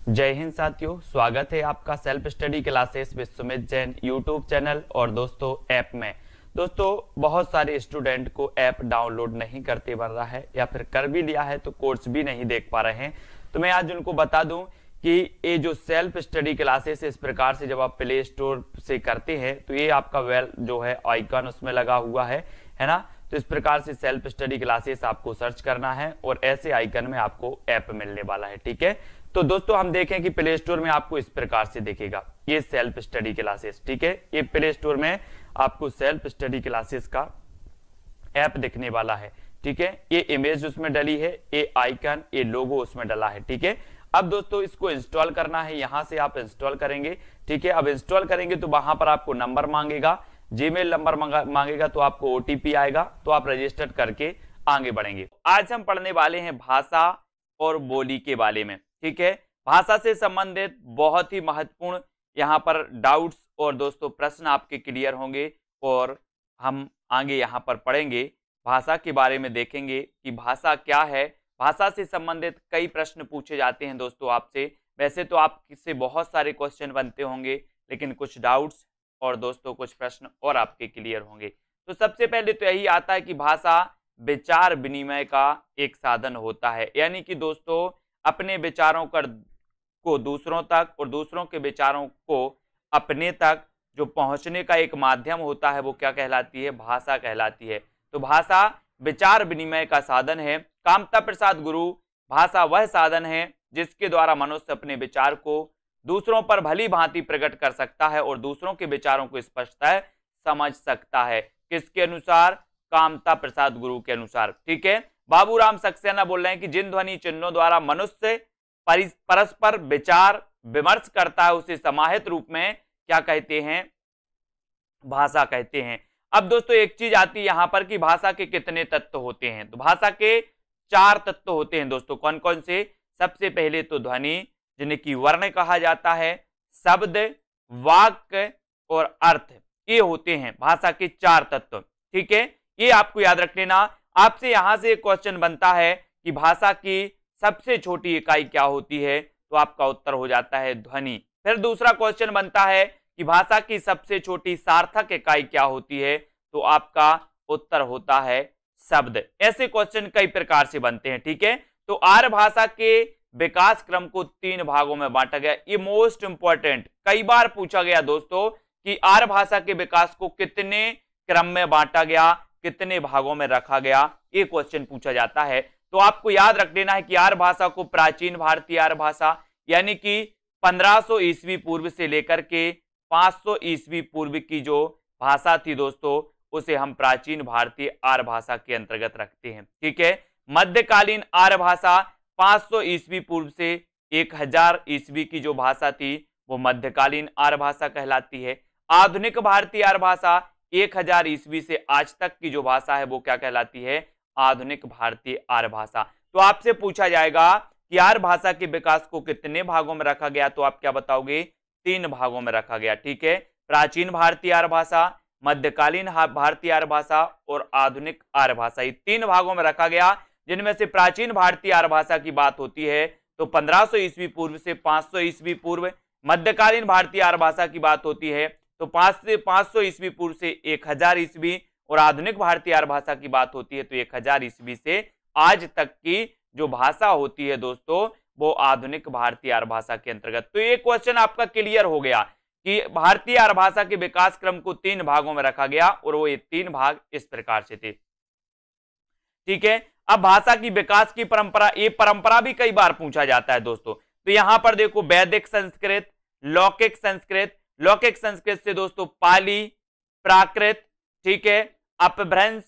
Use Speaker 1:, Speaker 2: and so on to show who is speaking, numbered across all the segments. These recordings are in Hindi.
Speaker 1: जय हिंद साथियों, स्वागत है आपका self study classes with Sumit Jain YouTube channel और दोस्तों ऐप में। दोस्तों बहुत सारे स्टूडेंट को ऐप डाउनलोड नहीं करते बन रहा है या फिर कर भी लिया है तो कोर्स भी नहीं देख पा रहे हैं। तो मैं आज उनको बता दूं कि ये जो सेल्फ स्टडी क्लासेस इस प्रकार से जब आप प्ले स्टोर से करते हैं तो ये आपका वेल जो है आइकन उसमें लगा हुआ है ना। तो इस प्रकार से सेल्फ स्टडी क्लासेस आपको सर्च करना है और ऐसे आइकन में आपको ऐप मिलने वाला है। ठीक है, तो दोस्तों हम देखें कि प्ले स्टोर में आपको इस प्रकार से दिखेगा ये सेल्फ स्टडी क्लासेस। ठीक है, ये प्ले स्टोर में आपको सेल्फ स्टडी क्लासेस का ऐप दिखने वाला है। ठीक है, ये इमेज उसमें डली है, ये आइकन, ये लोगो उसमें डला है। ठीक है, अब दोस्तों इसको इंस्टॉल करना है, यहां से आप इंस्टॉल करेंगे। ठीक है, अब इंस्टॉल करेंगे तो वहां पर आपको नंबर मांगेगा, जीमेल नंबर मांगेगा, तो आपको ओटीपी आएगा, तो आप रजिस्टर करके आगे बढ़ेंगे। आज हम पढ़ने वाले हैं भाषा और बोली के बारे में। ठीक है, भाषा से संबंधित बहुत ही महत्वपूर्ण यहाँ पर डाउट्स और दोस्तों प्रश्न आपके क्लियर होंगे और हम आगे यहाँ पर पढ़ेंगे भाषा के बारे में, देखेंगे कि भाषा क्या है। भाषा से संबंधित कई प्रश्न पूछे जाते हैं दोस्तों आपसे। वैसे तो आपसे बहुत सारे क्वेश्चन बनते होंगे, लेकिन कुछ डाउट्स और दोस्तों कुछ प्रश्न और आपके क्लियर होंगे। तो सबसे पहले तो यही आता है कि भाषा विचार विनिमय का एक साधन होता है, यानी कि दोस्तों अपने विचारों को दूसरों तक और दूसरों के विचारों को अपने तक जो पहुंचने का एक माध्यम होता है वो क्या कहलाती है? भाषा कहलाती है। तो भाषा विचार विनिमय का साधन है। कामता प्रसाद गुरु, भाषा वह साधन है जिसके द्वारा मनुष्य अपने विचार को दूसरों पर भली भांति प्रकट कर सकता है और दूसरों के विचारों को स्पष्टतः समझ सकता है। किसके अनुसार? कामता प्रसाद गुरु के अनुसार। ठीक है, बाबूराम सक्सेना बोल रहे हैं कि जिन ध्वनि चिन्हों द्वारा मनुष्य परस्पर विचार विमर्श करता है उसे समाहित रूप में क्या कहते हैं? भाषा कहते हैं। अब दोस्तों एक चीज आती है यहां पर कि भाषा के कितने तत्व होते हैं। तो भाषा के 4 तत्व होते हैं दोस्तों। कौन कौन से? सबसे पहले तो ध्वनि, जिन्हें की वर्ण कहा जाता है, शब्द, वाक्य और अर्थ, ये होते हैं भाषा के 4 तत्व। ठीक है, ये आपको याद रख लेना। आपसे यहां से एक क्वेश्चन बनता है कि भाषा की सबसे छोटी इकाई क्या होती है, तो आपका उत्तर हो जाता है ध्वनि। फिर दूसरा क्वेश्चन बनता है कि भाषा की सबसे छोटी सार्थक इकाई क्या होती है, तो आपका उत्तर होता है शब्द। ऐसे क्वेश्चन कई प्रकार से बनते हैं। ठीक है, तो आर्य भाषा के विकास क्रम को 3 भागों में बांटा गया। ये मोस्ट इंपॉर्टेंट, कई बार पूछा गया दोस्तों कि आर्य भाषा के विकास को कितने क्रम में बांटा गया, कितने भागों में रखा गया, ये क्वेश्चन पूछा जाता है। तो आपको याद रख लेना है कि आर्य भाषा को प्राचीन भारतीय आर्य भाषा, यानी कि 1500 ईस्वी पूर्व से लेकर के 500 ईस्वी पूर्व की जो भाषा थी दोस्तों, उसे हम प्राचीन भारतीय आर्य भाषा के अंतर्गत रखते हैं। ठीक है, मध्यकालीन आर्य भाषा 500 ईस्वी पूर्व से 1000 ईस्वी की जो भाषा थी वो मध्यकालीन आर्य भाषा कहलाती है। आधुनिक भारतीय आर्य भाषा 1000 ईस्वी से आज तक की जो भाषा है वो क्या कहलाती है? आधुनिक भारतीय आर्य भाषा। तो आपसे पूछा जाएगा कि आर्य भाषा के विकास को कितने भागों में रखा गया, तो आप क्या बताओगे? 3 भागों में रखा गया। ठीक है, प्राचीन भारतीय आर्य भाषा, मध्यकालीन भारतीय आर्य भाषा और आधुनिक आर्य भाषा, ये 3 भागों में रखा गया। जिनमें से प्राचीन भारतीय आर्य भाषा की बात होती है तो 1500 ईस्वी पूर्व से 500 ईस्वी पूर्व, मध्यकालीन भारतीय आर्य भाषा की बात होती है तो 500 ईस्वी पूर्व से 1000 ईस्वी, और आधुनिक भारतीय आर्य भाषा की बात होती है तो 1000 ईस्वी से आज तक की जो भाषा होती है दोस्तों वो आधुनिक भारतीय आर्य भाषा के अंतर्गत। तो ये क्वेश्चन आपका क्लियर हो गया कि भारतीय आर्य भाषा के विकास क्रम को 3 भागों में रखा गया और वो ये 3 भाग इस प्रकार से थे। ठीक है, अब भाषा की विकास की परंपरा, ये परंपरा भी कई बार पूछा जाता है दोस्तों। तो यहां पर देखो वैदिक संस्कृत, लौकिक संस्कृत, लौकिक संस्कृत से दोस्तों पाली, प्राकृत, ठीक है, अपभ्रंश,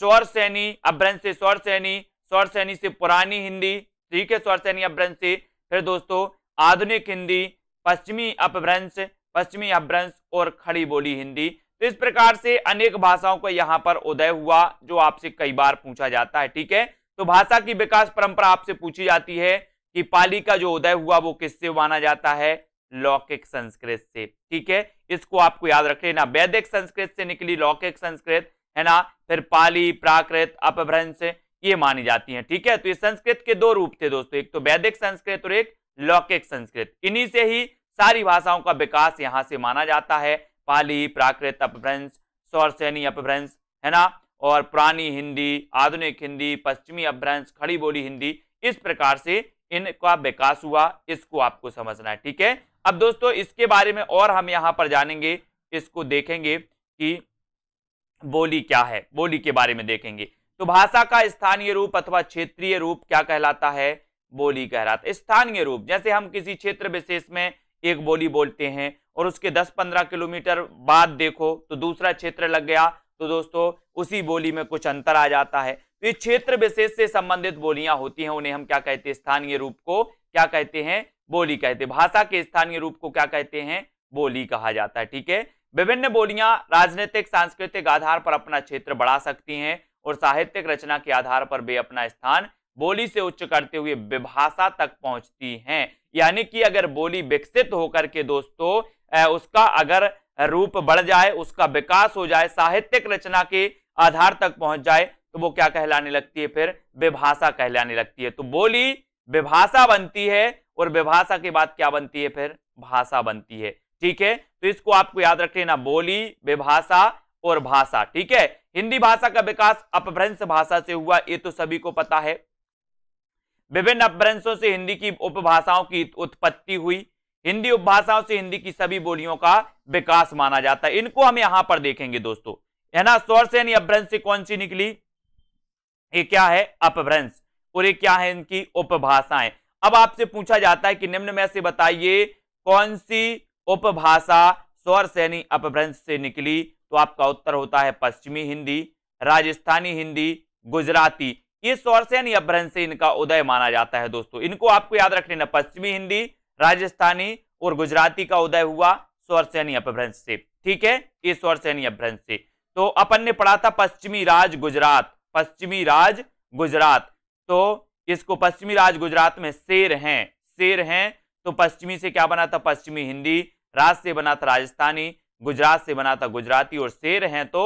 Speaker 1: स्वरसैनी, अपभ्रंश से स्वरसैनी, स्वरसैनी से पुरानी हिंदी, ठीक है, स्वरसैनी अपभ्रंश से, फिर दोस्तों आधुनिक हिंदी, पश्चिमी अपभ्रंश, पश्चिमी अपभ्रंश और खड़ी बोली हिंदी। तो इस प्रकार से अनेक भाषाओं का यहाँ पर उदय हुआ जो आपसे कई बार पूछा जाता है। ठीक है, तो भाषा की विकास परंपरा आपसे पूछी जाती है कि पाली का जो उदय हुआ वो किससे माना जाता है? लौकिक संस्कृत से। ठीक है, इसको आपको याद रख लेना, वैदिक संस्कृत से निकली लौकिक संस्कृत, है ना, फिर पाली, प्राकृत, अपभ्रंश, ये मानी जाती हैं। ठीक है, तो ये संस्कृत के 2 रूप थे दोस्तों, एक तो वैदिक संस्कृत और एक लौकिक संस्कृत। इन्हीं से ही सारी भाषाओं का विकास यहां से माना जाता है। पाली, प्राकृत अपभ्रंश, सौरसेनी अपभ्रंश, है ना, और पुरानी हिंदी, आधुनिक हिंदी, पश्चिमी अपभ्रंश, खड़ी बोली हिंदी, इस प्रकार से इनका विकास हुआ। इसको आपको समझना है, ठीक है। अब दोस्तों इसके बारे में और हम यहां पर जानेंगे, इसको देखेंगे कि बोली क्या है, बोली के बारे में देखेंगे। तो भाषा का स्थानीय रूप अथवा क्षेत्रीय रूप क्या कहलाता है? बोली कहलाता है। स्थानीय रूप, जैसे हम किसी क्षेत्र विशेष में एक बोली बोलते हैं और उसके 10-15 किलोमीटर बाद देखो तो दूसरा क्षेत्र लग गया, तो दोस्तों उसी बोली में कुछ अंतर आ जाता है। तो ये क्षेत्र विशेष से संबंधित बोलियां होती हैं, उन्हें हम क्या कहते हैं? स्थानीय रूप को क्या कहते हैं? बोली कहते हैं। भाषा के स्थानीय रूप को क्या कहते हैं? बोली कहा जाता है, ठीक है। विभिन्न बोलियां राजनीतिक सांस्कृतिक आधार पर अपना क्षेत्र बढ़ा सकती हैं और साहित्यिक रचना के आधार पर वे अपना स्थान बोली से उच्च करते हुए विभाषा तक पहुंचती हैं। यानी कि अगर बोली विकसित होकर के दोस्तों उसका अगर रूप बढ़ जाए, उसका विकास हो जाए, साहित्यिक रचना के आधार तक पहुंच जाए, तो वो क्या कहलाने लगती है? फिर विभाषा कहलाने लगती है। तो बोली विभाषा बनती है और विभाषा के बाद क्या बनती है? फिर भाषा बनती है, ठीक है। तो इसको आपको याद रख लेना, बोली, विभाषा और भाषा, ठीक है। हिंदी भाषा का विकास अपभ्रंश भाषा से हुआ, ये तो सभी को पता है। विभिन्न अपभ्रंशों से हिंदी की उपभाषाओं की उत्पत्ति हुई। हिंदी उपभाषाओं से हिंदी की सभी बोलियों का विकास माना जाता है। इनको हम यहां पर देखेंगे दोस्तों, है ना। सौरसेनी अपभ्रंश से कौन सी निकली? ये क्या है? अपभ्रंश। और ये क्या है? इनकी उपभाषाएं। अब आपसे पूछा जाता है कि निम्न में से बताइए कौन सी उपभाषा सौरसेनी अपभ्रंश से निकली? तो आपका उत्तर होता है पश्चिमी हिंदी, राजस्थानी हिंदी, गुजराती। ये सौरसेनी अपभ्रंश से इनका उदय माना जाता है दोस्तों। इनको आपको याद रख लेना, पश्चिमी हिंदी, राजस्थानी और गुजराती का उदय हुआ सौरसेनी अपभ्रंश से, ठीक है। ये सौरसेनी अपभ्रंश से। तो अपन ने पढ़ा था पश्चिमी राज गुजरात, पश्चिमी राज गुजरात। तो इसको पश्चिमी राज गुजरात में शेर हैं, शेर हैं। तो पश्चिमी से क्या बना था? पश्चिमी हिंदी, राज से बना था राजस्थानी, गुजरात से बना था गुजराती, और शेर हैं तो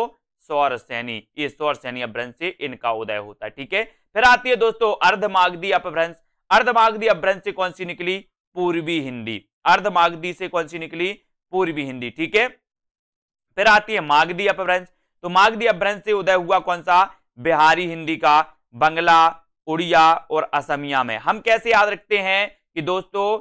Speaker 1: सौरसेनी। ये सौरसेनी अपभ्रंश से इनका उदय होता है, ठीक है। फिर आती है दोस्तों अर्धमागधी अपभ्रंश। अर्धमागधी अपभ्रंश से कौन सी निकली? पूर्वी हिंदी। अर्धमागधी से कौन सी निकली? पूर्वी हिंदी, ठीक है। फिर आती है मागधी अपभ्रंश। तो मागधी अपभ्रंश से उदय हुआ कौन सा? बिहारी हिंदी का, बंगला, उड़िया और असमिया में। हम कैसे याद रखते हैं कि दोस्तों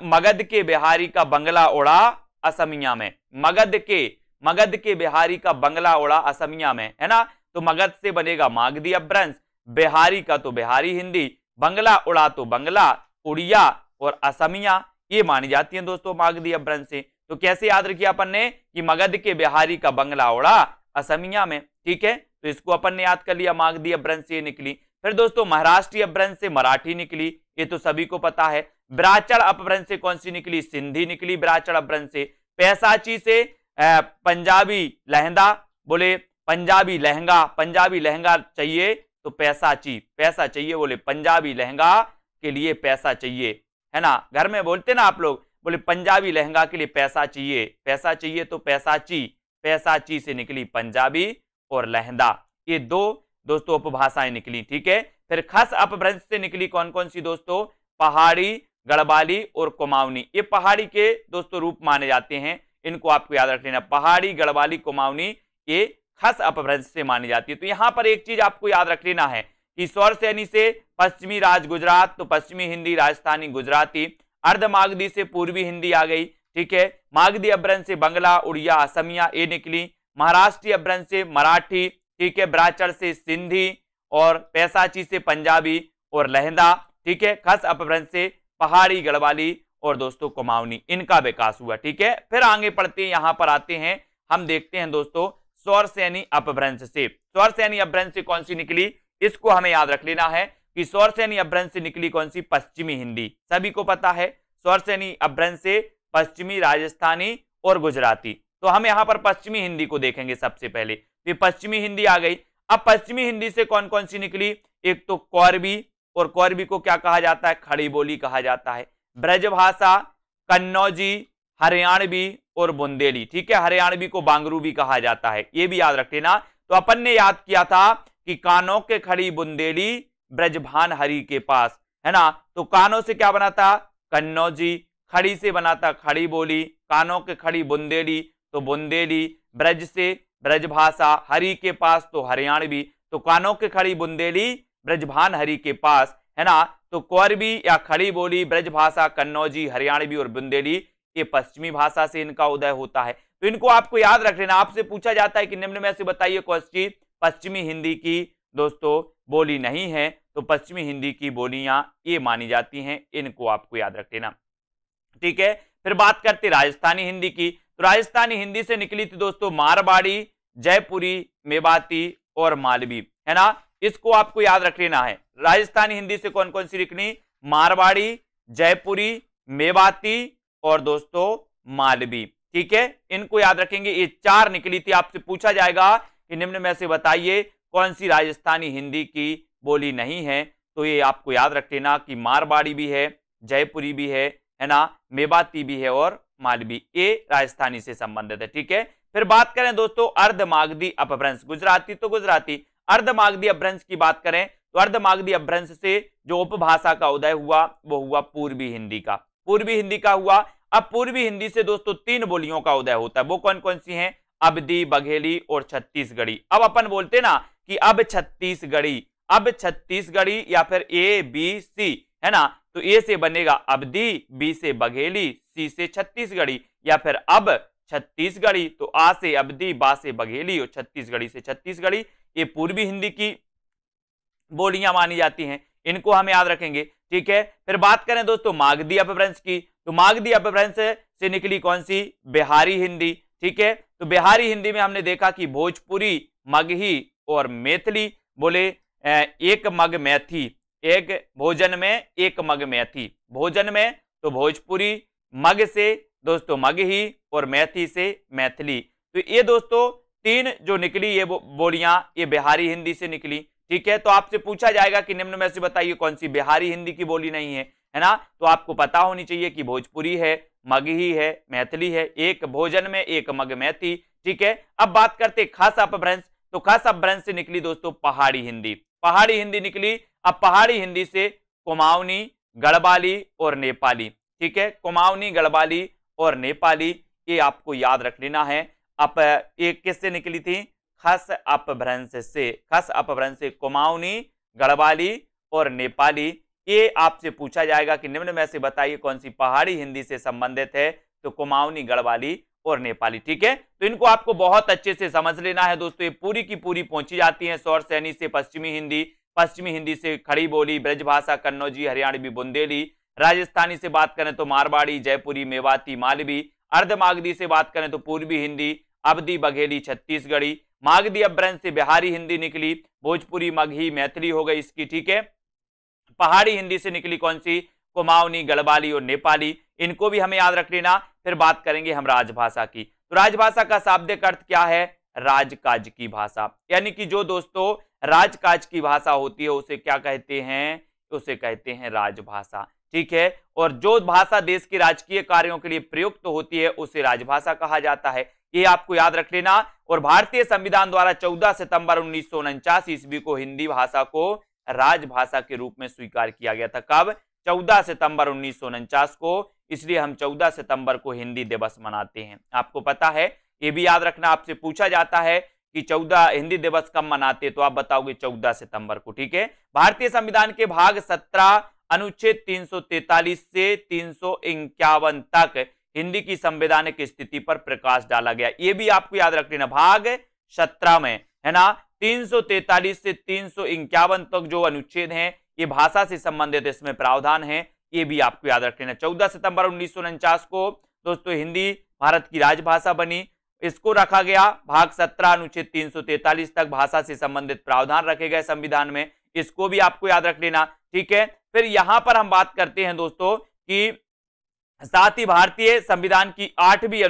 Speaker 1: मगध के बिहारी का बंगला उड़ा असमिया में, मगध के बिहारी का बंगला उड़ा असमिया में, है ना। तो मगध से बनेगा मागधी अपभ्रंश, बिहारी का तो बिहारी हिंदी, बंगला उड़ा तो बंगला, उड़िया और असमिया, ये मानी जाती है दोस्तों मागधी अपभ्रंश से। तो कैसे याद रखिए अपन ने कि मगध के बिहारी का बंगला उड़ा असमिया में, ठीक है। तो इसको अपन ने याद कर लिया, मागधी अपभ्रंश से निकली। फिर दोस्तों महाराष्ट्रीय अपभ्रंश से मराठी निकली, ये तो सभी को पता है। ब्राचड़ अपभ्रंश से कौन सी निकली? सिंधी निकली ब्राचड़ अपभ्रंश से। पैसाची से पंजाबी लहंगा, बोले पंजाबी लहंगा चाहिए तो पैसाची, पैसा चाहिए, बोले पंजाबी लहंगा के लिए पैसा चाहिए, है ना। घर में बोलते ना आप लोग, बोले पंजाबी लहंगा के लिए पैसा चाहिए, पैसा चाहिए तो पैसाची, पैसाची से निकली पंजाबी और लहंगा। ये दो दोस्तों उपभाषाएं निकली, ठीक है। फिर खस अपभ्रंश से निकली कौन कौन सी दोस्तों? पहाड़ी, गढ़वाली और कुमाऊनी। ये पहाड़ी के दोस्तों रूप माने जाते हैं, इनको आपको याद रख लेना। पहाड़ी, गढ़वाली, कुमाऊनी ये खस अपभ्रंश से मानी जाती है। तो यहां पर एक चीज आपको याद रख लेना है कि सौरसेनी से पश्चिमी राज गुजरात, तो पश्चिमी हिंदी, राजस्थानी, गुजराती। अर्धमागधी से पूर्वी हिंदी आ गई, ठीक है। मागधी अपभ्रंश से बंगला, उड़िया, असमिया ये निकली। महाराष्ट्रीय अपभ्रंश से मराठी, ठीक है। ब्राचड़ से सिंधी और पैसाची से पंजाबी और लहंदा, ठीक है। खस अपभ्रंश से पहाड़ी, गढ़वाली और दोस्तों कुमाऊनी, इनका विकास हुआ, ठीक है। फिर आगे पढ़ते हैं, यहां पर आते हैं, हम देखते हैं दोस्तों सौरसेनी अपभ्रंश से। सौरसेनी अपभ्रंश से कौन सी निकली? इसको हमें याद रख लेना है कि सौरसेनी अपभ्रंश से निकली कौन सी? पश्चिमी हिंदी, सभी को पता है। सौरसेनी अपभ्रंश से पश्चिमी, राजस्थानी और गुजराती। तो हम यहां पर पश्चिमी हिंदी को देखेंगे सबसे पहले। तो पश्चिमी हिंदी आ गई। अब पश्चिमी हिंदी से कौन कौन सी निकली? एक तो कौरवी, और कौरवी को क्या कहा जाता है? खड़ी बोली कहा जाता है। ब्रजभाषा, कन्नौजी, हरियाणवी और बुंदेली, ठीक है। हरियाणवी को बांगरू भी कहा जाता है, ये भी याद रख लेना। तो अपन ने याद किया था कि कानों के खड़ी बुंदेली ब्रजभान हरि के पास, है ना। तो कानों से क्या बना था? कन्नौजी, खड़ी से बना था खड़ी बोली, कानों के खड़ी बुंदेली तो बुंदेली, ब्रज से ब्रजभाषा, हरि के पास तो हरियाणवी, तो कानों के खड़ी बुंदेली ब्रजभान हरि के पास, है ना। तो कोरबी या खड़ी बोली, ब्रजभाषा, कन्नौजी, हरियाणवी और बुंदेली ये पश्चिमी भाषा से इनका उदय होता है। तो इनको आपको याद रख लेना। आपसे पूछा जाता है कि निम्न में से बताइए कौन सी पश्चिमी हिंदी की दोस्तों बोली नहीं है, तो पश्चिमी हिंदी की बोलियां ये मानी जाती हैं, इनको आपको याद रख लेना, ठीक है। फिर बात करते राजस्थानी हिंदी की, तो राजस्थानी हिंदी से निकली थी दोस्तों मारवाड़ी, जयपुरी, मेवाती और मालवी, है ना। इसको आपको याद रख लेना है। राजस्थानी हिंदी से कौन कौन सी निकली? मारवाड़ी, जयपुरी, मेवाती और दोस्तों मालवी, ठीक है। इनको याद रखेंगे, ये 4 निकली थी। आपसे पूछा जाएगा कि निम्न में से बताइए कौन सी राजस्थानी हिंदी की बोली नहीं है, तो ये आपको याद रख लेना कि मारवाड़ी भी है, जयपुरी भी है ना, मेवाती भी है और मालवी, ये राजस्थानी से संबंधित है, ठीक है। फिर बात करें दोस्तों अर्धमागधी अपभ्रंश, गुजराती तो गुजराती, अर्धमागधी अपभ्रंश की बात करें तो अर्धमागधी अपभ्रंश से जो उपभाषा का उदय हुआ वो हुआ पूर्वी हिंदी का, पूर्वी हिंदी का हुआ। अब पूर्वी हिंदी से दोस्तों 3 बोलियों का उदय होता है, वो कौन कौन सी हैं? अवधी, बघेली और छत्तीसगढ़ी। अब अपन बोलते ना कि अब छत्तीसगढ़ी या फिर ए बी सी, है ना। तो ए से बनेगा अवधी, बी से बघेली, सी से छत्तीसगढ़ी, या फिर अब छत्तीसगढ़ी तो आ से अवधी, बा से बघेली और छत्तीसगढ़ी से छत्तीसगढ़ी। ये पूर्वी हिंदी की बोलियां मानी जाती हैं, इनको हम याद रखेंगे, ठीक है। फिर बात करें दोस्तों मागधी अपभ्रंश की, तो मागधी अपभ्रंश से निकली कौन सी? बिहारी हिंदी, ठीक है। तो बिहारी हिंदी में हमने देखा कि भोजपुरी, मगही और मैथिली। बोले एक मग मैथी, एक भोजन में एक मग मैथी, भोजन में तो भोजपुरी, मग से दोस्तों मगही और मैथी से मैथिली। तो ये दोस्तों 3 जो निकली ये बोलियां ये बिहारी हिंदी से निकली, ठीक है। तो आपसे पूछा जाएगा कि निम्न में से बताइए कौन सी बिहारी हिंदी की बोली नहीं है ना। तो आपको पता होनी चाहिए कि भोजपुरी है, मगही है, मैथिली है, एक भोजन में एक मग मैथी, ठीक है। अब बात करते खास अपभ्रंश, तो खास अपभ्रंश से निकली दोस्तों पहाड़ी हिंदी, पहाड़ी हिंदी निकली। अब पहाड़ी हिंदी से कुमाऊनी, गढ़वाली और नेपाली, ठीक है, कुमाऊनी, गढ़वाली और नेपाली, ये आपको याद रख लेना है। अब ये किससे निकली थी? खस अपभ्रंश से, खस अपभ्रंश से कुमाऊनी, गढ़वाली और नेपाली। ये आपसे पूछा जाएगा कि निम्न में से बताइए कौन सी पहाड़ी हिंदी से संबंधित है, तो कुमाऊनी, गढ़वाली और नेपाली, ठीक है। तो इनको आपको बहुत अच्छे से समझ लेना है दोस्तों। ये पूरी की पूरी पहुंची जाती है सौर सैनी से पश्चिमी हिंदी, पश्चिमी हिंदी से खड़ी बोली, ब्रजभाषा, कन्नौजी, हरियाणवी, बुंदेली। राजस्थानी से बात करें तो मारवाड़ी, जयपुरी, मेवाती, मालवी। अर्धमागधी से बात करें तो पूर्वी हिंदी, अवधी, बघेली, छत्तीसगढ़ी। मागधी अपभ्रंश से बिहारी हिंदी निकली, भोजपुरी, मगही, मैथिली हो गई इसकी, ठीक है। पहाड़ी हिंदी से निकली कौन सी? कुमाऊनी, गढ़वाली और नेपाली, इनको भी हमें याद रख लेना। फिर बात करेंगे हम राजभाषा की, तो राजभाषा का शाब्दिक अर्थ क्या है? राजकाज की भाषा, यानी कि जो दोस्तों राजकाज की भाषा होती है उसे क्या कहते हैं? उसे कहते हैं राजभाषा, ठीक है। और जो भाषा देश के राजकीय कार्यों के लिए प्रयुक्त होती है उसे राजभाषा कहा जाता है, ये आपको याद रख लेना। और भारतीय संविधान द्वारा 14 सितंबर 1949 ईस्वी को हिंदी भाषा को राजभाषा के रूप में स्वीकार किया गया था। कब? 14 सितंबर 1949 को, इसलिए हम 14 सितंबर को हिंदी दिवस मनाते हैं। आपको पता है, ये भी याद रखना। आपसे पूछा जाता है कि 14 हिंदी दिवस कब मनाते, तो आप बताओगे 14 सितंबर को, ठीक है। भारतीय संविधान के भाग 17 अनुच्छेद 343 से 351 तक हिंदी की संवैधानिक स्थिति पर प्रकाश डाला गया, ये भी आपको याद रख लेना। भाग 17 में, है ना, 343 से 351 तक जो अनुच्छेद हैं ये भाषा से संबंधित इसमें प्रावधान है, ये भी आपको याद रख लेना। 14 सितंबर 1949 को दोस्तों हिंदी भारत की राजभाषा बनी, इसको रखा गया। भाग 17 अनुच्छेद 343 तक भाषा से संबंधित प्रावधान रखे गए संविधान में, इसको भी आपको याद रख लेना, ठीक है। फिर यहां पर हम बात करते हैं दोस्तों कि साथ ही भारतीय संविधान की 8वीं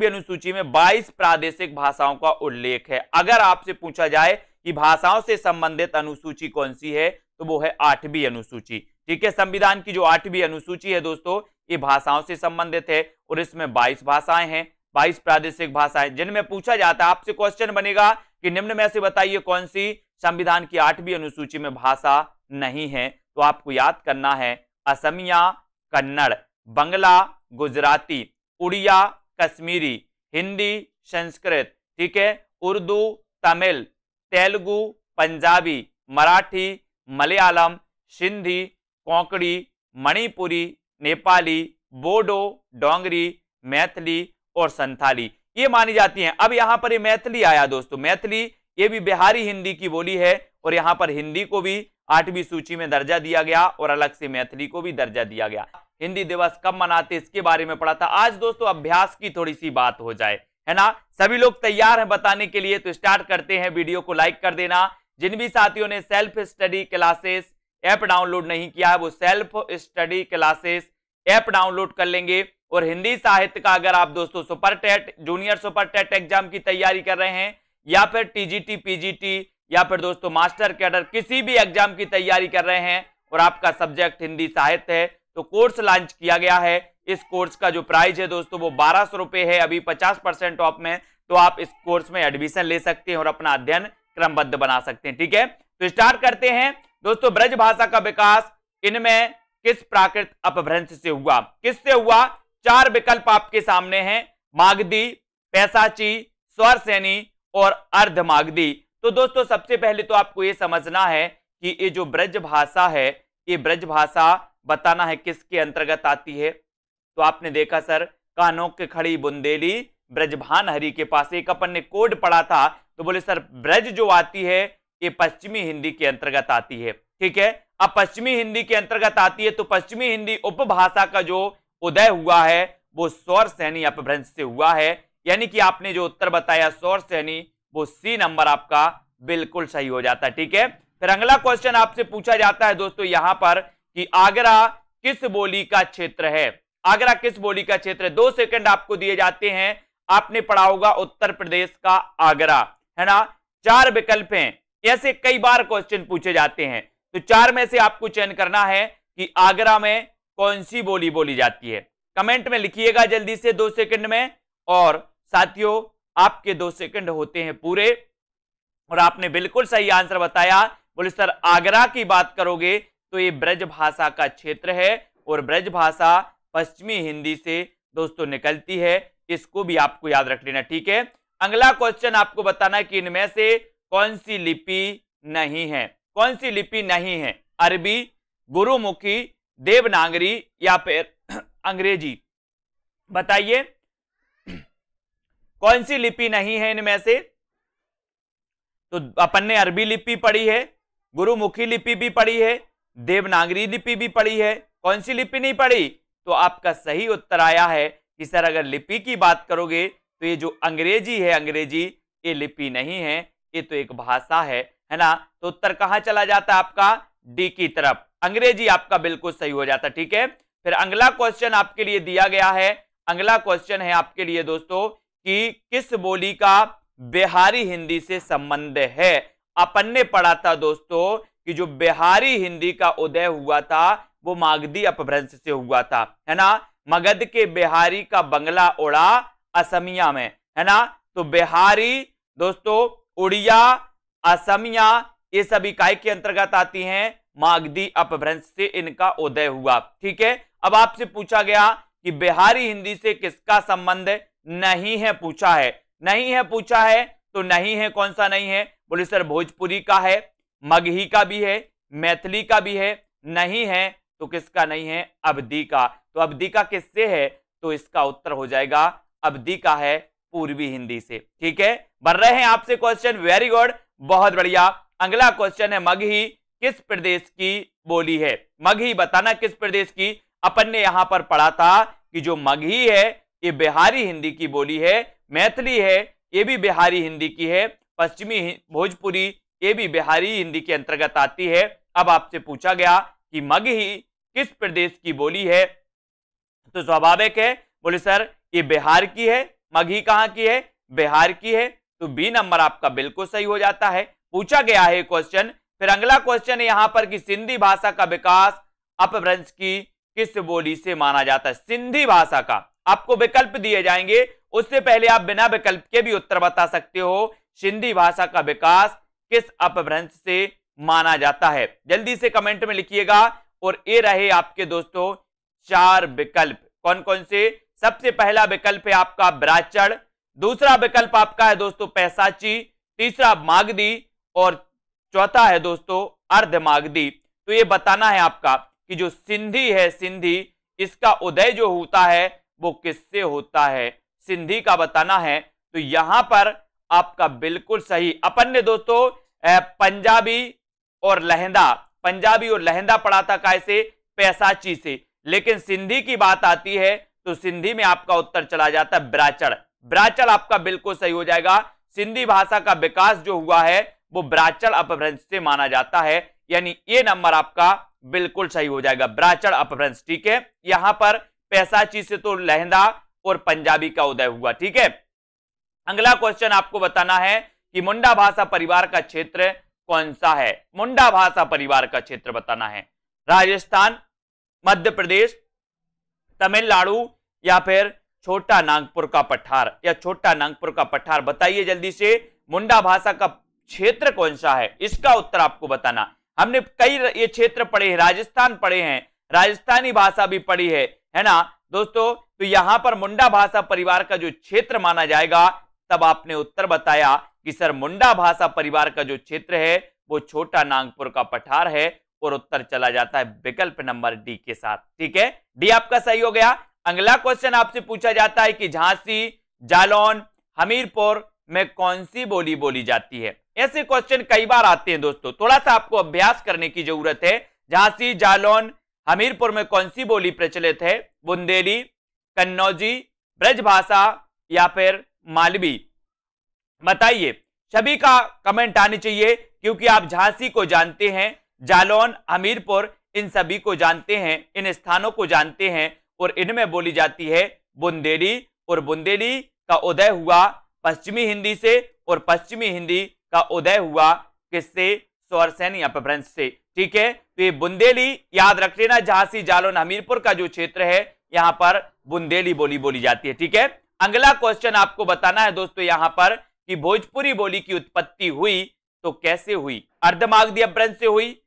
Speaker 1: अनुसूची में 22 प्रादेशिक भाषाओं का उल्लेख है। अगर आपसे पूछा जाए कि भाषाओं से संबंधित अनुसूची कौन सी है, तो वो है 8वीं अनुसूची, ठीक है। संविधान की जो 8वीं अनुसूची है दोस्तों ये भाषाओं से संबंधित है और इसमें 22 भाषाएं हैं, 22 प्रादेशिक भाषाएं, जिनमें पूछा जाता है, आपसे क्वेश्चन बनेगा कि निम्न में से बताइए कौन सी संविधान की 8वीं अनुसूची में भाषा नहीं है, तो आपको याद करना है असमिया, कन्नड़, बंगला, गुजराती, उड़िया, कश्मीरी, हिंदी, संस्कृत, ठीक है, उर्दू, तमिल, तेलुगु, पंजाबी, मराठी, मलयालम, सिंधी, कोंकणी, मणिपुरी, नेपाली, बोडो, डोंगरी, मैथिली और संथाली ये मानी जाती हैं। अब यहां पर ये मैथिली आया दोस्तों, मैथिली ये भी बिहारी हिंदी की बोली है और यहां पर हिंदी को भी 8वीं सूची में दर्जा दिया गया और अलग से मैथिली को भी दर्जा दिया गया। हिंदी दिवस कब मनाते इसके बारे में पढ़ा था। आज दोस्तों अभ्यास की थोड़ी सी बात हो जाए, है ना। सभी लोग तैयार हैं बताने के लिए, तो स्टार्ट करते हैं। वीडियो को लाइक कर देना। जिन भी साथियों ने self study classes app download नहीं किया है वो self study classes app download कर लेंगे। और हिंदी साहित्य का अगर आप दोस्तों super TET, junior super TET exam की तैयारी कर रहे हैं या फिर टीजीटी, पीजीटी या फिर दोस्तों मास्टर कैडर किसी भी एग्जाम की तैयारी कर रहे हैं और आपका सब्जेक्ट हिंदी साहित्य है, तो कोर्स लॉन्च किया गया है। इस कोर्स का जो प्राइस है दोस्तों वो 1200 रुपए है, अभी 50% ऑफ में, तो आप इस कोर्स में एडमिशन ले सकते हैं और अपना अध्ययन क्रमबद्ध बना सकते हैं। ठीक है, तो स्टार्ट करते हैं दोस्तों। ब्रज भाषा का विकास इनमें किस प्राकृत अपभ्रंश से हुआ, किससे हुआ? 4 विकल्प आपके सामने हैं, मागधी, पैसाची, स्वरसेनी और अर्धमागधी। तो दोस्तों सबसे पहले तो आपको ये समझना है कि ये जो ब्रज भाषा है, ये ब्रज भाषा बताना है किसके अंतर्गत आती है। तो आपने देखा सर, कानों के खड़ी बुंदेली ब्रजभान हरि के पास, एक अपन ने कोड पढ़ा था, तो बोले सर ब्रज जो आती है ये पश्चिमी हिंदी के अंतर्गत आती है। ठीक है, अब पश्चिमी हिंदी के अंतर्गत आती है तो पश्चिमी हिंदी उपभाषा का जो उदय हुआ है वो स्वरसेनी अपभ्रंश से हुआ है। यानी कि आपने जो उत्तर बताया स्वरसेनी, वो सी नंबर आपका बिल्कुल सही हो जाता है। ठीक है, फिर अगला क्वेश्चन आपसे पूछा जाता है दोस्तों यहां पर कि आगरा किस बोली का क्षेत्र है। आगरा किस बोली का क्षेत्र है? 2 सेकंड आपको दिए जाते हैं। आपने पढ़ा होगा उत्तर प्रदेश का आगरा, है ना। 4 विकल्प हैं, ऐसे कई बार क्वेश्चन पूछे जाते हैं, तो 4 में से आपको चयन करना है कि आगरा में कौन सी बोली बोली जाती है। कमेंट में लिखिएगा जल्दी से 2 सेकंड में। और साथियों आपके 2 सेकंड होते हैं पूरे और आपने बिल्कुल सही आंसर बताया। बोले सर आगरा की बात करोगे तो ये ब्रज भाषा का क्षेत्र है और ब्रज भाषा पश्चिमी हिंदी से दोस्तों निकलती है, इसको भी आपको याद रख लेना। ठीक है, अगला क्वेश्चन आपको बताना है कि इनमें से कौन सी लिपि नहीं है। कौन सी लिपि नहीं है? अरबी, गुरुमुखी, देवनागरी या फिर अंग्रेजी। बताइए कौन सी लिपि नहीं है इनमें से। तो अपन ने अरबी लिपि पढ़ी है, गुरुमुखी लिपि भी पढ़ी है, देवनागरी लिपि भी पढ़ी है, कौन सी लिपि नहीं पढ़ी? तो आपका सही उत्तर आया है कि सर अगर लिपि की बात करोगे तो ये जो अंग्रेजी है, अंग्रेजी ये लिपि नहीं है, ये तो एक भाषा है ना। तो उत्तर कहां चला जाता है आपका? डी की तरफ, अंग्रेजी आपका बिल्कुल सही हो जाता। ठीक है, फिर अगला क्वेश्चन आपके लिए दिया गया है। अगला क्वेश्चन है आपके लिए दोस्तों कि किस बोली का बिहारी हिंदी से संबंध है। अपन ने पढ़ा था दोस्तों कि जो बिहारी हिंदी का उदय हुआ था वो मागधी अपभ्रंश से हुआ था, है ना। मगध के बिहारी का बंगला उड़ा असमिया में, है ना। तो बिहारी दोस्तों, उड़िया, असमिया ये सभी काय के अंतर्गत आती हैं? मागधी अपभ्रंश से इनका उदय हुआ। ठीक है, अब आपसे पूछा गया कि बिहारी हिंदी से किसका संबंध नहीं है, पूछा है। नहीं है पूछा है, तो नहीं है कौन सा नहीं है? बोले सर भोजपुरी का है, मगही का भी है, मैथिली का भी है। नहीं है तो किसका नहीं है? अवधी का। तो अवधी का किससे है? तो इसका उत्तर हो जाएगा अवधी का है पूर्वी हिंदी से। ठीक है, बन रहे हैं आपसे क्वेश्चन, वेरी गुड, बहुत बढ़िया। अगला क्वेश्चन है मगही किस प्रदेश की बोली है। मगही बताना किस प्रदेश की। अपन ने यहां पर पढ़ा था कि जो मगही है ये बिहारी हिंदी की बोली है, मैथिली है ये भी बिहारी हिंदी की है, पश्चिमी भोजपुरी ये भी बिहारी हिंदी के अंतर्गत आती है। अब आपसे पूछा गया कि मगही किस प्रदेश की बोली है, तो स्वाभाविक है बोले सर ये बिहार की है। मगही कहां की है? बिहार की है। तो बी नंबर आपका बिल्कुल सही हो जाता है। पूछा गया है क्वेश्चन। फिर अगला क्वेश्चन है यहां पर कि सिंधी भाषा का विकास अपभ्रंश की किस बोली से माना जाता है। सिंधी भाषा का आपको विकल्प दिए जाएंगे, उससे पहले आप बिना विकल्प के भी उत्तर बता सकते हो। सिंधी भाषा का विकास किस अपभ्रंश से माना जाता है? जल्दी से कमेंट में लिखिएगा और ये रहे आपके दोस्तों 4 विकल्प। कौन कौन से? सबसे पहला विकल्प है आपका ब्राचड़, दूसरा विकल्प आपका है दोस्तों पैसाची, तीसरा मागधी और चौथा है दोस्तों अर्धमागधी। तो ये बताना है आपका कि जो सिंधी है, सिंधी, इसका उदय जो होता है वो किससे होता है, सिंधी का बताना है। तो यहां पर आपका बिल्कुल सही, अपन ने दोस्तों पंजाबी और लहंदा, पंजाबी और लहंदा पढ़ा था कैसे? पैसाची से। लेकिन सिंधी की बात आती है तो सिंधी में आपका उत्तर चला जाता है ब्राचड़। ब्राचड़ आपका बिल्कुल सही हो जाएगा। सिंधी भाषा का विकास जो हुआ है वो ब्राचड़ अपभ्रंश से माना जाता है, यानी ये नंबर आपका बिल्कुल सही हो जाएगा, ब्राचड़ अपभ्रंश। ठीक है, यहां पर पैसाची से तो लहंदा और पंजाबी का उदय हुआ। ठीक है, अगला क्वेश्चन आपको बताना है कि मुंडा भाषा परिवार का क्षेत्र कौन सा है? मुंडा भाषा परिवार का क्षेत्र बताना है। राजस्थान, मध्य प्रदेश, तमिलनाडु या फिर छोटा नागपुर का पठार, या छोटा नागपुर का पठार, बताइए जल्दी से। मुंडा भाषा का क्षेत्र कौन सा है, इसका उत्तर आपको बताना। हमने कई ये क्षेत्र पढ़े हैं, राजस्थान पढ़े हैं, राजस्थानी भाषा भी पढ़ी है ना दोस्तों। तो यहां पर मुंडा भाषा परिवार का जो क्षेत्र माना जाएगा, तब आपने उत्तर बताया कि सर मुंडा भाषा परिवार का जो क्षेत्र है वो छोटा नागपुर का पठार है, और उत्तर चला जाता है विकल्प नंबर डी के साथ। ठीक है, डी आपका सही हो गया। अगला क्वेश्चन आपसे पूछा जाता है कि झांसी, जालौन, हमीरपुर में कौन सी बोली बोली जाती है? ऐसे क्वेश्चन कई बार आते हैं दोस्तों, थोड़ा सा आपको अभ्यास करने की जरूरत है। झांसी, जालौन, हमीरपुर में कौन सी बोली प्रचलित है? बुंदेली, कन्नौजी, ब्रजभाषा या फिर मालवी? बताइए, सभी का कमेंट आने चाहिए, क्योंकि आप झांसी को जानते हैं, जालौन, हमीरपुर, इन सभी को जानते हैं, इन स्थानों को जानते हैं, और इनमें बोली जाती है बुंदेली। और बुंदेली का उदय हुआ पश्चिमी हिंदी से, और पश्चिमी हिंदी का उदय हुआ किससे? स्वरसेनी अपभ्रंश से। ठीक है, तो ये बुंदेली याद रख लेना। झांसी, जालौन, हमीरपुर का जो क्षेत्र है यहां पर बुंदेली बोली बोली जाती है। ठीक है, अगला क्वेश्चन आपको बताना है दोस्तों यहां पर कि भोजपुरी बोली की उत्पत्ति हुई तो कैसे हुई? अर्धमागधी अपभ्रंश से हुई,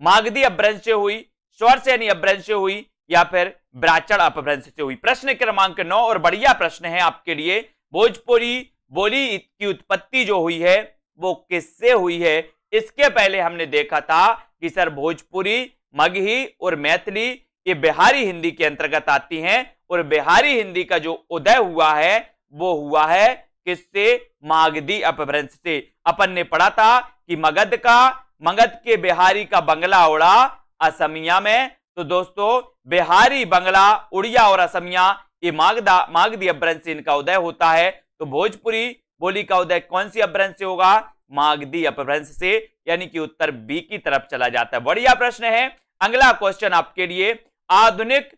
Speaker 1: मागधी अपभ्रंश से हुई, स्वरसेनी अपभ्रंश से हुई, या फिर ब्राचड़ अपभ्रंश से हुई? प्रश्न क्रमांक 9 और बढ़िया प्रश्न है आपके लिए। भोजपुरी बोली की उत्पत्ति जो हुई है वो किससे हुई है? इसके पहले हमने देखा था कि सर भोजपुरी, मगही और मैथिली ये बिहारी हिंदी के अंतर्गत आती हैं, और बिहारी हिंदी का जो उदय हुआ है वो हुआ है किससे? मागधी अपभ्रंश से। अपन ने पढ़ा था कि मगध के बिहारी का बंगला उड़ा असमिया में। तो दोस्तों बिहारी, बंगला, उड़िया और असमिया ये मागधी अपभ्रंश से इनका उदय होता है। तो भोजपुरी बोली का उदय कौन सी अपभ्रंश से होगा? मागधी अपभ्रंश से, यानी कि उत्तर बी की तरफ चला जाता है। बढ़िया प्रश्न है। अगला क्वेश्चन आपके लिए, आधुनिक